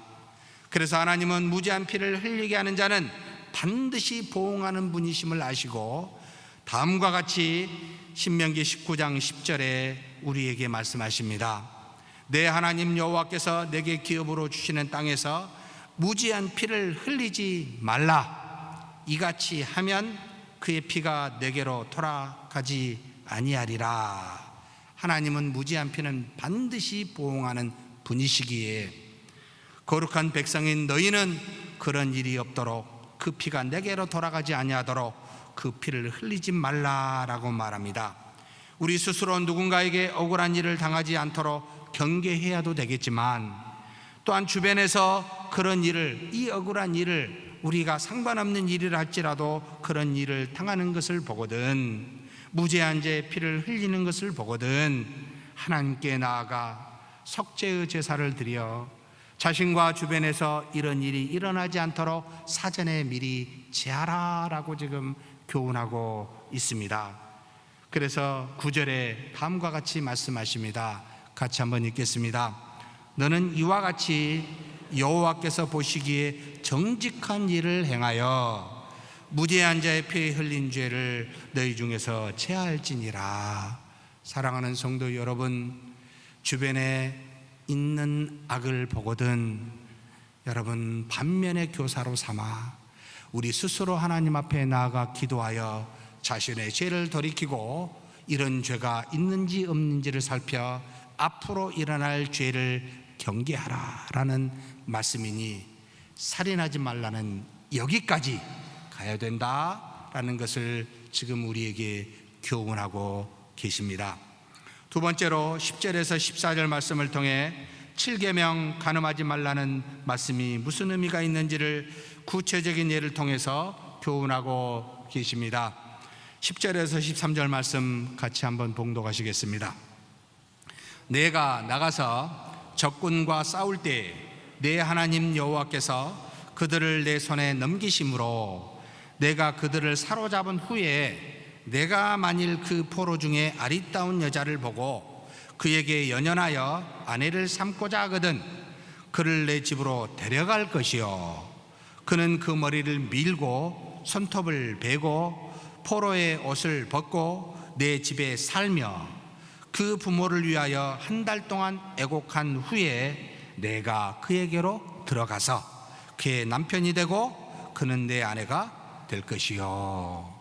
그래서 하나님은 무죄한 피를 흘리게 하는 자는 반드시 보응하는 분이심을 아시고 다음과 같이 신명기 19장 10절에 우리에게 말씀하십니다. 내 하나님 여호와께서 내게 기업으로 주시는 땅에서 무죄한 피를 흘리지 말라. 이같이 하면 그의 피가 내게로 돌아가지 아니하리라. 하나님은 무죄한 피는 반드시 보응하는 분이시기에 거룩한 백성인 너희는 그런 일이 없도록 그 피가 내게로 돌아가지 아니하도록 그 피를 흘리지 말라라고 말합니다. 우리 스스로 누군가에게 억울한 일을 당하지 않도록 경계해야도 되겠지만 또한 주변에서 그런 일을, 이 억울한 일을 우리가 상관없는 일이라 할지라도 그런 일을 당하는 것을 보거든, 무죄한 자의 피를 흘리는 것을 보거든 하나님께 나아가 속죄의 제사를 드려 자신과 주변에서 이런 일이 일어나지 않도록 사전에 미리 제하라라고 지금 교훈하고 있습니다. 그래서 9절에 다음과 같이 말씀하십니다. 같이 한번 읽겠습니다. 너는 이와 같이 여호와께서 보시기에 정직한 일을 행하여 무죄한 자의 피 흘린 죄를 너희 중에서 제할지니라. 사랑하는 성도 여러분, 주변에 있는 악을 보거든 여러분 반면의 교사로 삼아 우리 스스로 하나님 앞에 나아가 기도하여 자신의 죄를 돌이키고 이런 죄가 있는지 없는지를 살펴 앞으로 일어날 죄를 경계하라라는 말씀이니 살인하지 말라는 여기까지 가야 된다라는 것을 지금 우리에게 교훈하고 계십니다. 두 번째로 10절에서 14절 말씀을 통해 7계명 간음하지 말라는 말씀이 무슨 의미가 있는지를 구체적인 예를 통해서 교훈하고 계십니다. 10절에서 13절 말씀 같이 한번 봉독하시겠습니다. 내가 나가서 적군과 싸울 때 내 하나님 여호와께서 그들을 내 손에 넘기심으로 내가 그들을 사로잡은 후에 내가 만일 그 포로 중에 아리따운 여자를 보고 그에게 연연하여 아내를 삼고자 하거든 그를 내 집으로 데려갈 것이요 그는 그 머리를 밀고 손톱을 베고 포로의 옷을 벗고 내 집에 살며 그 부모를 위하여 한 달 동안 애곡한 후에 내가 그에게로 들어가서 그의 남편이 되고 그는 내 아내가 될 것이요.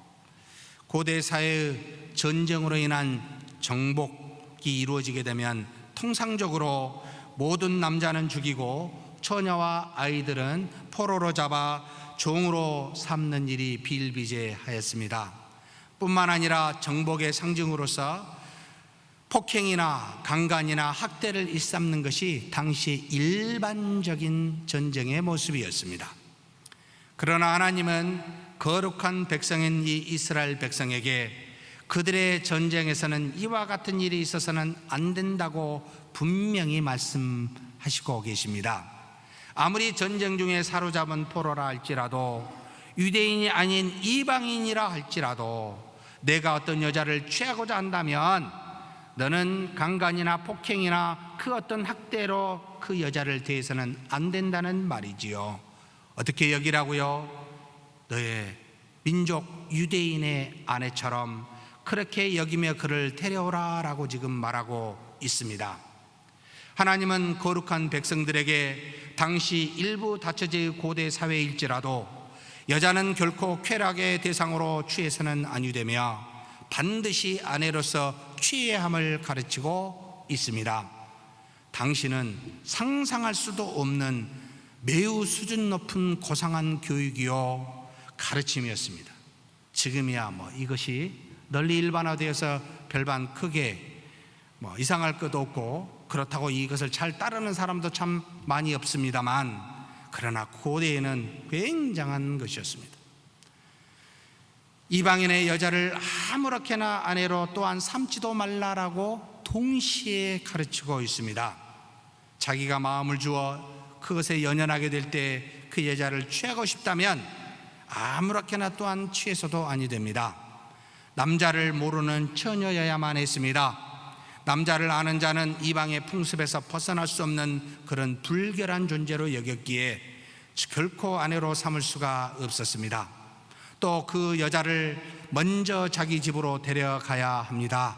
고대 사회의 전쟁으로 인한 정복이 이루어지게 되면 통상적으로 모든 남자는 죽이고 처녀와 아이들은 포로로 잡아 종으로 삼는 일이 비일비재하였습니다. 뿐만 아니라 정복의 상징으로서 폭행이나 강간이나 학대를 일삼는 것이 당시 일반적인 전쟁의 모습이었습니다. 그러나 하나님은 거룩한 백성인 이 이스라엘 백성에게 그들의 전쟁에서는 이와 같은 일이 있어서는 안 된다고 분명히 말씀하시고 계십니다. 아무리 전쟁 중에 사로잡은 포로라 할지라도 유대인이 아닌 이방인이라 할지라도 내가 어떤 여자를 취하고자 한다면 너는 강간이나 폭행이나 그 어떤 학대로 그 여자를 대해서는 안 된다는 말이지요. 어떻게 여기라고요? 너의 민족 유대인의 아내처럼 그렇게 여기며 그를 데려오라 라고 지금 말하고 있습니다. 하나님은 거룩한 백성들에게 당시 일부 다처제의 고대 사회일지라도 여자는 결코 쾌락의 대상으로 취해서는 아니 되며 반드시 아내로서 취해야 함을 가르치고 있습니다. 당시는 상상할 수도 없는 매우 수준 높은 고상한 교육이요 가르침이었습니다. 지금이야 이것이 널리 일반화되어서 별반 크게 이상할 것도 없고 그렇다고 이것을 잘 따르는 사람도 참 많이 없습니다만 그러나 고대에는 굉장한 것이었습니다. 이방인의 여자를 아무렇게나 아내로 또한 삼지도 말라라고 동시에 가르치고 있습니다. 자기가 마음을 주어 그것에 연연하게 될 때 그 여자를 취하고 싶다면 아무렇게나 또한 취해서도 아니 됩니다. 남자를 모르는 처녀여야만 했습니다. 남자를 아는 자는 이방의 풍습에서 벗어날 수 없는 그런 불결한 존재로 여겼기에 결코 아내로 삼을 수가 없었습니다. 또 그 여자를 먼저 자기 집으로 데려가야 합니다.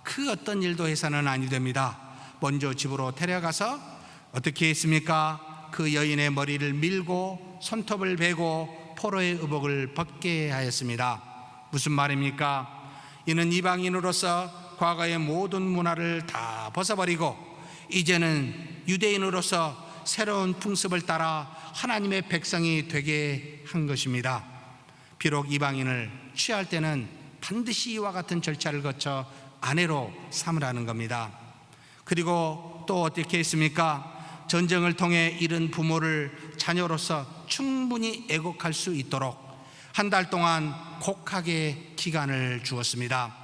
그 어떤 일도 해서는 아니 됩니다. 먼저 집으로 데려가서 어떻게 했습니까? 그 여인의 머리를 밀고 손톱을 베고 포로의 의복을 벗게 하였습니다. 무슨 말입니까? 이는 이방인으로서 과거의 모든 문화를 다 벗어버리고 이제는 유대인으로서 새로운 풍습을 따라 하나님의 백성이 되게 한 것입니다. 비록 이방인을 취할 때는 반드시 이와 같은 절차를 거쳐 아내로 삼으라는 겁니다. 그리고 또 어떻게 했습니까? 전쟁을 통해 잃은 부모를 자녀로서 충분히 애곡할 수 있도록 한 달 동안 곡하게 기간을 주었습니다.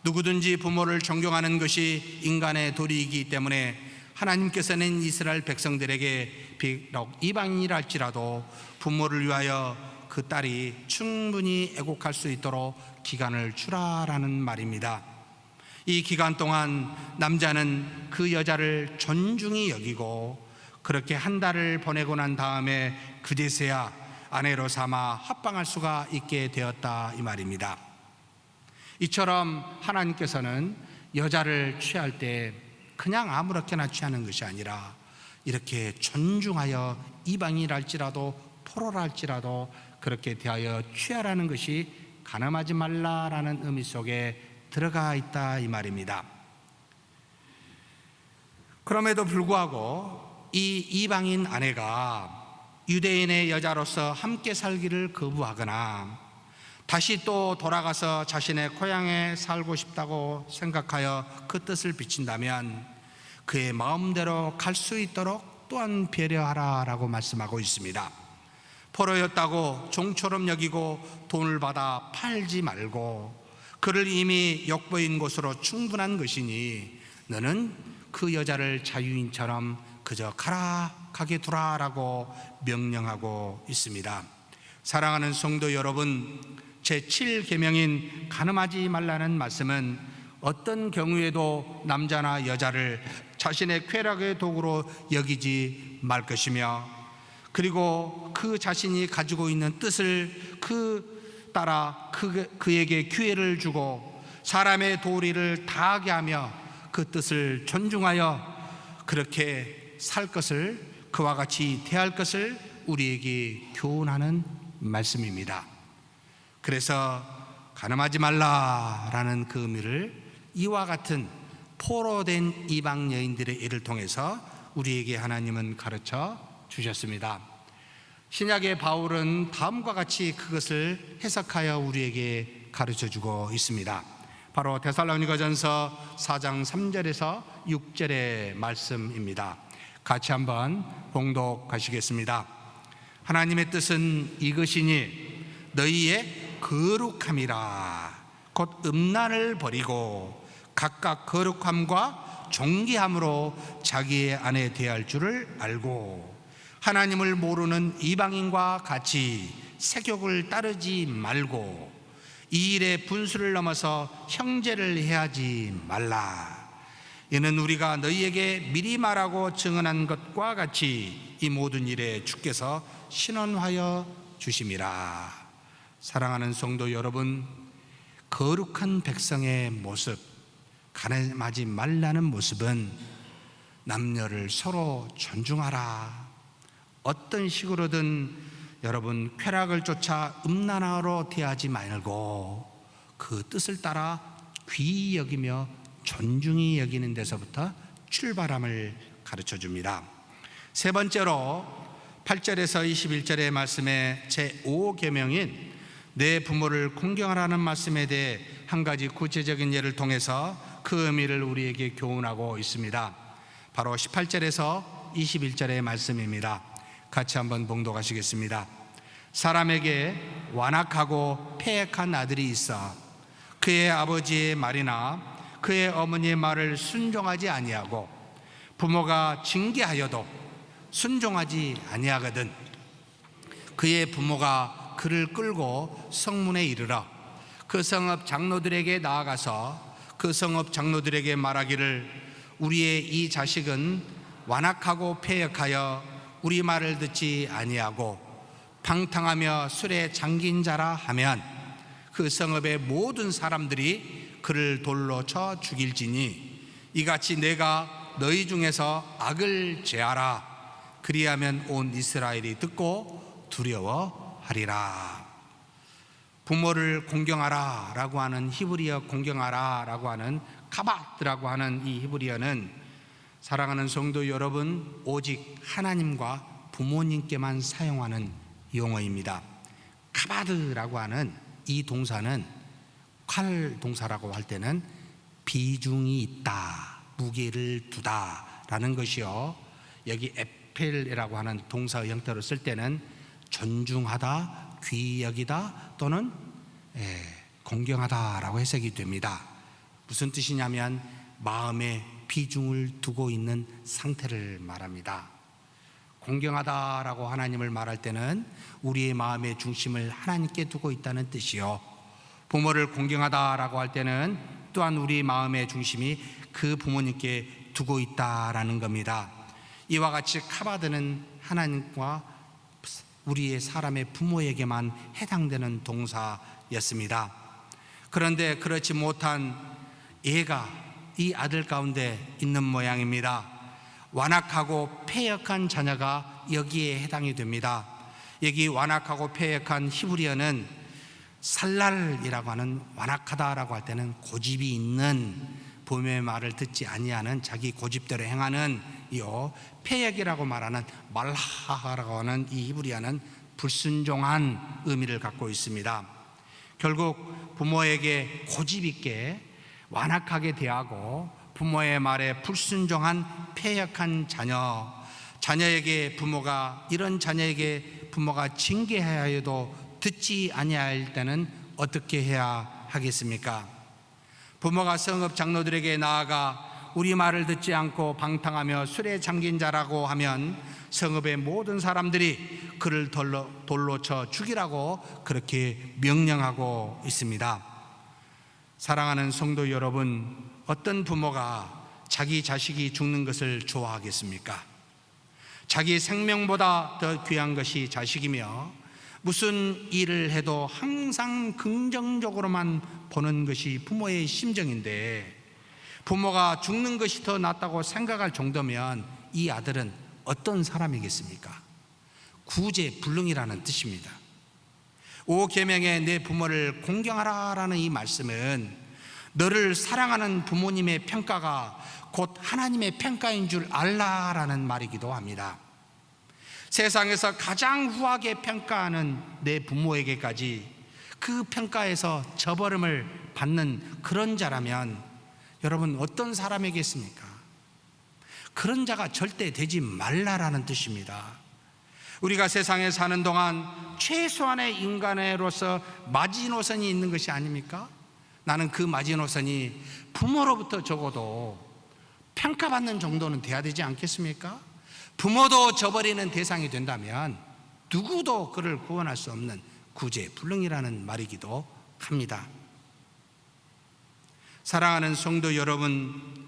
누구든지 부모를 존경하는 것이 인간의 도리이기 때문에 하나님께서는 이스라엘 백성들에게 비록 이방인이라 할지라도 부모를 위하여 그 딸이 충분히 애곡할 수 있도록 기간을 주라라는 말입니다. 이 기간 동안 남자는 그 여자를 존중히 여기고 그렇게 한 달을 보내고 난 다음에 그제서야 아내로 삼아 합방할 수가 있게 되었다 이 말입니다. 이처럼 하나님께서는 여자를 취할 때 그냥 아무렇게나 취하는 것이 아니라 이렇게 존중하여 이방인이랄지라도 포로라 할지라도 그렇게 대하여 취하라는 것이 간음하지 말라라는 의미 속에 들어가 있다 이 말입니다. 그럼에도 불구하고 이 이방인 아내가 유대인의 여자로서 함께 살기를 거부하거나 다시 또 돌아가서 자신의 고향에 살고 싶다고 생각하여 그 뜻을 비친다면 그의 마음대로 갈 수 있도록 또한 배려하라라고 말씀하고 있습니다. 포로였다고 종처럼 여기고 돈을 받아 팔지 말고 그를 이미 욕보인 것으로 충분한 것이니 너는 그 여자를 자유인처럼 그저 가게 두라라고 명령하고 있습니다. 사랑하는 성도 여러분, 제7계명인 간음하지 말라는 말씀은 어떤 경우에도 남자나 여자를 자신의 쾌락의 도구로 여기지 말 것이며 그리고 그 자신이 가지고 있는 뜻을 따라 그에게 기회를 주고 사람의 도리를 다하게 하며 그 뜻을 존중하여 그렇게 살 것을, 그와 같이 대할 것을 우리에게 교훈하는 말씀입니다. 그래서 간음하지 말라라는 그 의미를 이와 같은 포로된 이방 여인들의 일을 통해서 우리에게 하나님은 가르쳐 주셨습니다. 신약의 바울은 다음과 같이 그것을 해석하여 우리에게 가르쳐 주고 있습니다. 바로 데살로니가전서 4장 3절에서 6절의 말씀입니다. 같이 한번 봉독하시겠습니다. 하나님의 뜻은 이것이니 너희의 거룩함이라. 곧 음란을 버리고 각각 거룩함과 존귀함으로 자기의 아내 대할 줄을 알고 하나님을 모르는 이방인과 같이 세욕을 따르지 말고 이 일에 분수를 넘어서 형제를 해하지 말라. 이는 우리가 너희에게 미리 말하고 증언한 것과 같이 이 모든 일에 주께서 신원하여 주심이라. 사랑하는 성도 여러분, 거룩한 백성의 모습, 간음하지 말라는 모습은 남녀를 서로 존중하라. 어떤 식으로든 여러분 쾌락을 쫓아 음란하러 대하지 말고 그 뜻을 따라 귀히 여기며 존중히 여기는 데서부터 출발함을 가르쳐 줍니다. 세 번째로 8절에서 21절의 말씀에 제5계명인 내 부모를 공경하라는 말씀에 대해 한 가지 구체적인 예를 통해서 그 의미를 우리에게 교훈하고 있습니다. 바로 18절에서 21절의 말씀입니다. 같이 한번 봉독하시겠습니다. 사람에게 완악하고 패역한 아들이 있어 그의 아버지의 말이나 그의 어머니의 말을 순종하지 아니하고 부모가 징계하여도 순종하지 아니하거든 그의 부모가 그를 끌고 성문에 이르러 그 성읍 장로들에게 나아가서 그 성읍 장로들에게 말하기를 우리의 이 자식은 완악하고 패역하여 우리 말을 듣지 아니하고 방탕하며 술에 잠긴 자라 하면 그 성읍의 모든 사람들이 그를 돌로 쳐 죽일지니 이같이 내가 너희 중에서 악을 제하라. 그리하면 온 이스라엘이 듣고 두려워하리라. 부모를 공경하라 라고 하는 히브리어 공경하라 라고 하는 카바드라고 하는 이 히브리어는 사랑하는 성도 여러분, 오직 하나님과 부모님께만 사용하는 용어입니다. 카바드라고 하는 이 동사는 칼 동사라고 할 때는 비중이 있다, 무게를 두다 라는 것이요, 여기 에펠이라고 하는 동사 형태로 쓸 때는 존중하다, 귀히 여기다 또는 공경하다 라고 해석이 됩니다. 무슨 뜻이냐면 마음에 비중을 두고 있는 상태를 말합니다. 공경하다라고 하나님을 말할 때는 우리의 마음의 중심을 하나님께 두고 있다는 뜻이요, 부모를 공경하다라고 할 때는 또한 우리 마음의 중심이 그 부모님께 두고 있다라는 겁니다. 이와 같이 카바드는 하나님과 우리의 사람의 부모에게만 해당되는 동사였습니다. 그런데 그렇지 못한 예가 이 아들 가운데 있는 모양입니다. 완악하고 패역한 자녀가 여기에 해당이 됩니다. 여기 완악하고 패역한 히브리어는 살랄이라고 하는, 완악하다라고 할 때는 고집이 있는, 부모의 말을 듣지 아니하는, 자기 고집대로 행하는, 이요 패역이라고 말하는 말하라고 하는 이 히브리어는 불순종한 의미를 갖고 있습니다. 결국 부모에게 고집 있게 완악하게 대하고 부모의 말에 불순종한 패역한 자녀에게 이런 자녀에게 부모가 징계해야 해도 듣지 아니할 때는 어떻게 해야 하겠습니까? 부모가 성읍 장로들에게 나아가 우리 말을 듣지 않고 방탕하며 술에 잠긴 자라고 하면 성읍의 모든 사람들이 그를 돌로 쳐 죽이라고 그렇게 명령하고 있습니다. 사랑하는 성도 여러분, 어떤 부모가 자기 자식이 죽는 것을 좋아하겠습니까? 자기 생명보다 더 귀한 것이 자식이며 무슨 일을 해도 항상 긍정적으로만 보는 것이 부모의 심정인데, 부모가 죽는 것이 더 낫다고 생각할 정도면 이 아들은 어떤 사람이겠습니까? 구제불능이라는 뜻입니다. 5계명에 내 부모를 공경하라라는 이 말씀은 너를 사랑하는 부모님의 평가가 곧 하나님의 평가인 줄 알라라는 말이기도 합니다. 세상에서 가장 후하게 평가하는 내 부모에게까지 그 평가에서 저버림을 받는 그런 자라면 여러분 어떤 사람이겠습니까? 그런 자가 절대 되지 말라라는 뜻입니다. 우리가 세상에 사는 동안 최소한의 인간으로서 마지노선이 있는 것이 아닙니까? 나는 그 마지노선이 부모로부터 적어도 평가받는 정도는 돼야 되지 않겠습니까? 부모도 저버리는 대상이 된다면 누구도 그를 구원할 수 없는 구제불능이라는 말이기도 합니다. 사랑하는 성도 여러분,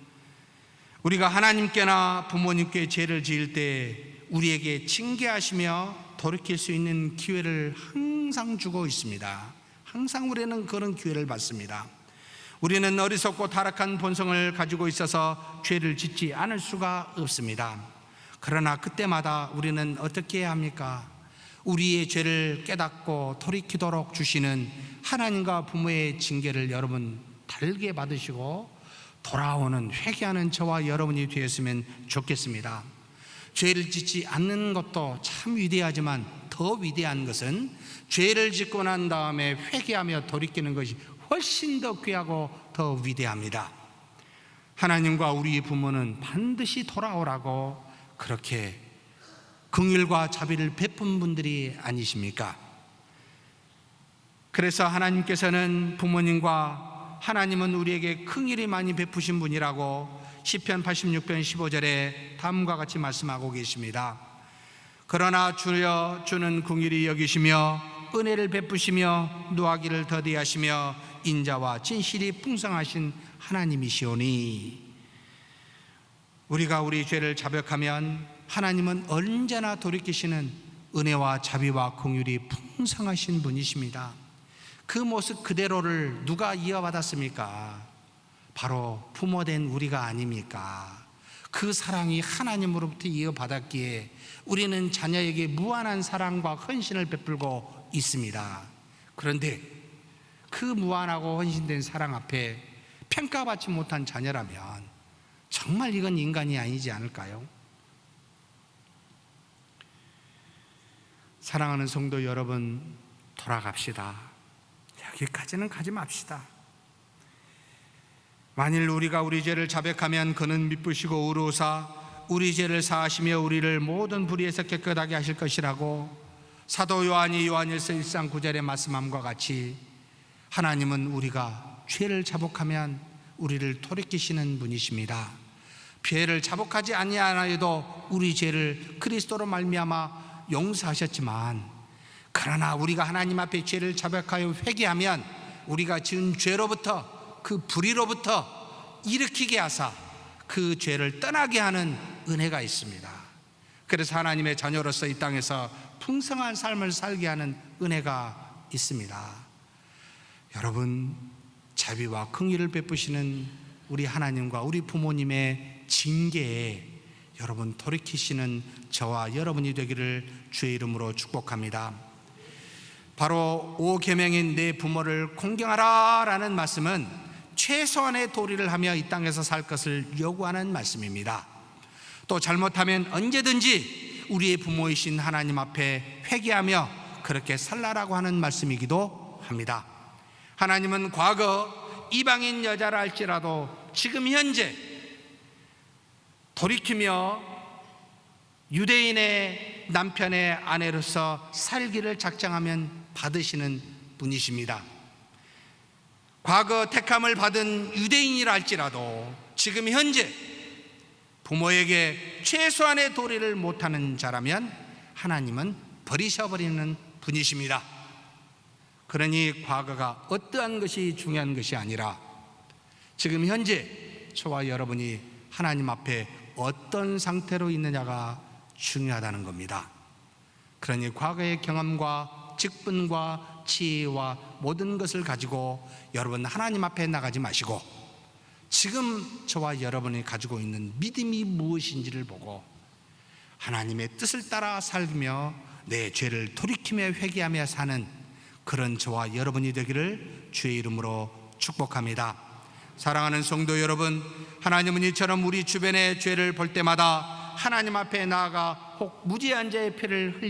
우리가 하나님께나 부모님께 죄를 지을 때 우리에게 징계하시며 돌이킬 수 있는 기회를 항상 주고 있습니다. 항상 우리는 그런 기회를 받습니다. 우리는 어리석고 타락한 본성을 가지고 있어서 죄를 짓지 않을 수가 없습니다. 그러나 그때마다 우리는 어떻게 해야 합니까? 우리의 죄를 깨닫고 돌이키도록 주시는 하나님과 부모의 징계를 여러분 달게 받으시고 돌아오는 회개하는 저와 여러분이 되었으면 좋겠습니다. 죄를 짓지 않는 것도 참 위대하지만 더 위대한 것은 죄를 짓고 난 다음에 회개하며 돌이키는 것이 훨씬 더 귀하고 더 위대합니다. 하나님과 우리 부모는 반드시 돌아오라고 그렇게 긍휼과 자비를 베푼 분들이 아니십니까? 그래서 하나님께서는 부모님과 하나님은 우리에게 긍휼이 많이 베푸신 분이라고 시편 86편 15절에 다음과 같이 말씀하고 계십니다. 그러나 주여 주는 긍휼히 여기시며 은혜를 베푸시며 노하기를 더디하시며 인자와 진실이 풍성하신 하나님이시오니, 우리가 우리 죄를 자백하면 하나님은 언제나 돌이키시는 은혜와 자비와 긍휼이 풍성하신 분이십니다. 그 모습 그대로를 누가 이어받았습니까? 바로 부모된 우리가 아닙니까? 그 사랑이 하나님으로부터 이어받았기에 우리는 자녀에게 무한한 사랑과 헌신을 베풀고 있습니다. 그런데 그 무한하고 헌신된 사랑 앞에 평가받지 못한 자녀라면 정말 이건 인간이 아니지 않을까요? 사랑하는 성도 여러분, 돌아갑시다. 여기까지는 가지 맙시다. 만일 우리가 우리 죄를 자백하면 그는 미쁘시고 의로우사 우리 죄를 사하시며 우리를 모든 불의에서 깨끗하게 하실 것이라고 사도 요한이 요한일서 1장 9절에 말씀함과 같이 하나님은 우리가 죄를 자복하면 우리를 돌이키시는 분이십니다. 죄를 자복하지 아니하여도 우리 죄를 그리스도로 말미암아 용서하셨지만, 그러나 우리가 하나님 앞에 죄를 자백하여 회개하면 우리가 지은 죄로부터, 그 불의로부터 일으키게 하사 그 죄를 떠나게 하는 은혜가 있습니다. 그래서 하나님의 자녀로서 이 땅에서 풍성한 삶을 살게 하는 은혜가 있습니다. 여러분, 자비와 긍휼을 베푸시는 우리 하나님과 우리 부모님의 징계에 여러분 돌이키시는 저와 여러분이 되기를 주의 이름으로 축복합니다. 바로 5계명인 내 부모를 공경하라 라는 말씀은 최소한의 도리를 하며 이 땅에서 살 것을 요구하는 말씀입니다. 또 잘못하면 언제든지 우리의 부모이신 하나님 앞에 회개하며 그렇게 살라라고 하는 말씀이기도 합니다. 하나님은 과거 이방인 여자라 할지라도 지금 현재 돌이키며 유대인의 남편의 아내로서 살기를 작정하면 받으시는 분이십니다. 과거 택함을 받은 유대인이라 할지라도 지금 현재 부모에게 최소한의 도리를 못하는 자라면 하나님은 버리셔버리는 분이십니다. 그러니 과거가 어떠한 것이 중요한 것이 아니라 지금 현재 저와 여러분이 하나님 앞에 어떤 상태로 있느냐가 중요하다는 겁니다. 그러니 과거의 경험과 직분과 지혜와 모든 것을 가지고 여러분 하나님 앞에 나가지 마시고 지금 저와 여러분이 가지고 있는 믿음이 무엇인지를 보고 하나님의 뜻을 따라 살며 내 죄를 돌이키며 회개하며 사는 그런 저와 여러분이 되기를 주의 이름으로 축복합니다. 사랑하는 성도 여러분, 하나님은 이처럼 우리 주변의 죄를 볼 때마다 하나님 앞에 나아가 혹 무죄한 자의 피를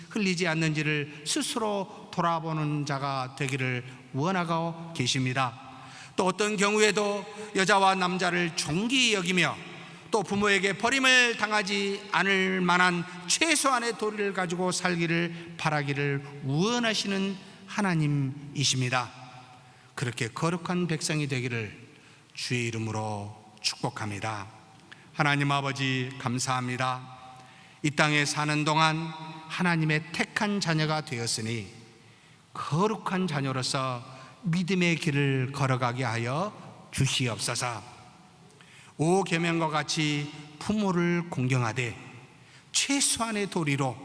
흘리지 않는지를 스스로 돌아보는 자가 되기를 원하고 계십니다. 또 어떤 경우에도 여자와 남자를 존귀히 여기며 또 부모에게 버림을 당하지 않을 만한 최소한의 도리를 가지고 살기를 바라기를 원하시는 하나님이십니다. 그렇게 거룩한 백성이 되기를 주의 이름으로 축복합니다. 하나님 아버지 감사합니다. 이 땅에 사는 동안 하나님의 택한 자녀가 되었으니 거룩한 자녀로서 믿음의 길을 걸어가게 하여 주시옵소서. 5계명과 같이 부모를 공경하되 최소한의 도리로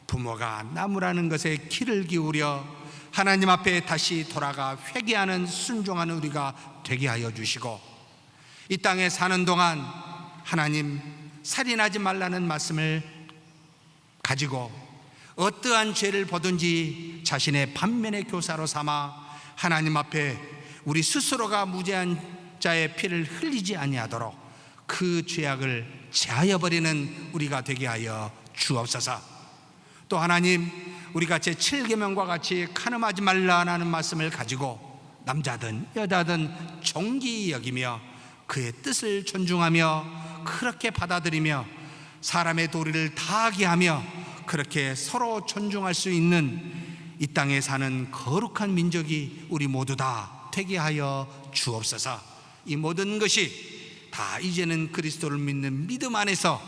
부모가 나무라는 것에 귀를 기울여 하나님 앞에 다시 돌아가 회개하는 순종하는 우리가 되게 하여 주시고 이 땅에 사는 동안 하나님 살인하지 말라는 말씀을 가지고 어떠한 죄를 보든지 자신의 반면의 교사로 삼아 하나님 앞에 우리 스스로가 무죄한 자의 피를 흘리지 아니하도록 그 죄악을 제하여 버리는 우리가 되게 하여 주옵소서. 또 하나님 우리가 제7계명과 같이 간음하지 말라는 말씀을 가지고 남자든 여자든 존귀히 여기며 그의 뜻을 존중하며 그렇게 받아들이며 사람의 도리를 다하게 하며 그렇게 서로 존중할 수 있는 이 땅에 사는 거룩한 민족이 우리 모두 다 되게 하여 주옵소서. 이 모든 것이 다 이제는 그리스도를 믿는 믿음 안에서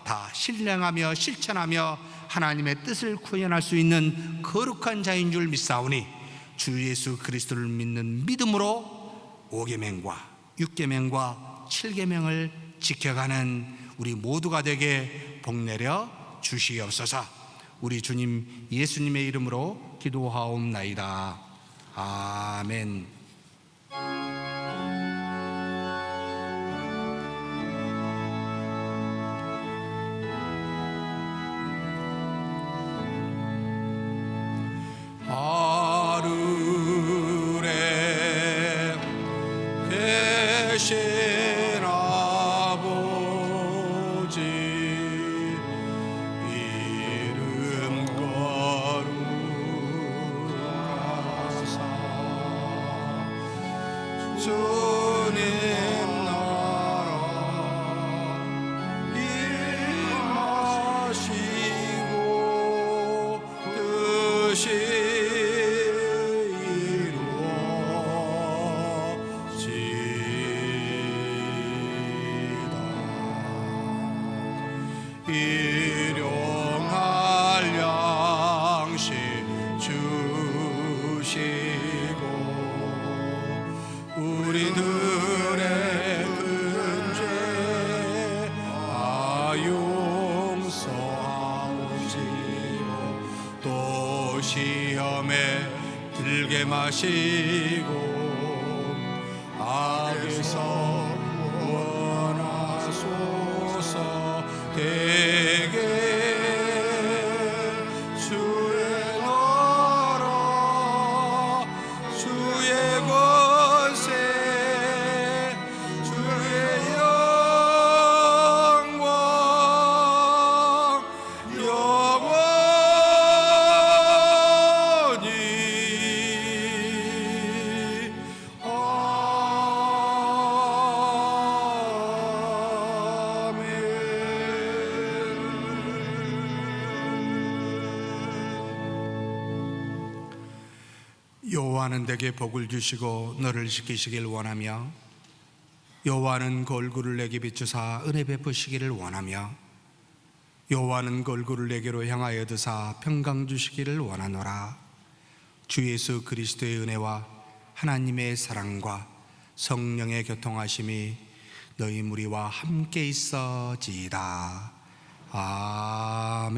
다 신령하며 실천하며 하나님의 뜻을 구현할 수 있는 거룩한 자인 줄 믿사오니 주 예수 그리스도를 믿는 믿음으로 5계명과 6계명과 7계명을 지켜가는 우리 모두가 되게 복내려 주시옵소서. 우리 주님 예수님의 이름으로 기도하옵나이다. 아멘. 하늘에 계신 아버지 이름 거룩하사 주님 나라 임하시고 뜻이 일용할 양식 주시고 우리들의 근죄 다 용서하시고 또 시험에 들게 마시고 악에서 구원하소서. 여호와는 내게 복을 주시고 너를 지키시길 원하며 여호와는 그 얼굴을 내게 비추사 은혜 베푸시기를 원하며 여호와는 그 얼굴을 내게로 향하여 드사 평강 주시기를 원하노라. 주 예수 그리스도의 은혜와 하나님의 사랑과 성령의 교통하심이 너희 무리와 함께 있어지이다. 아멘.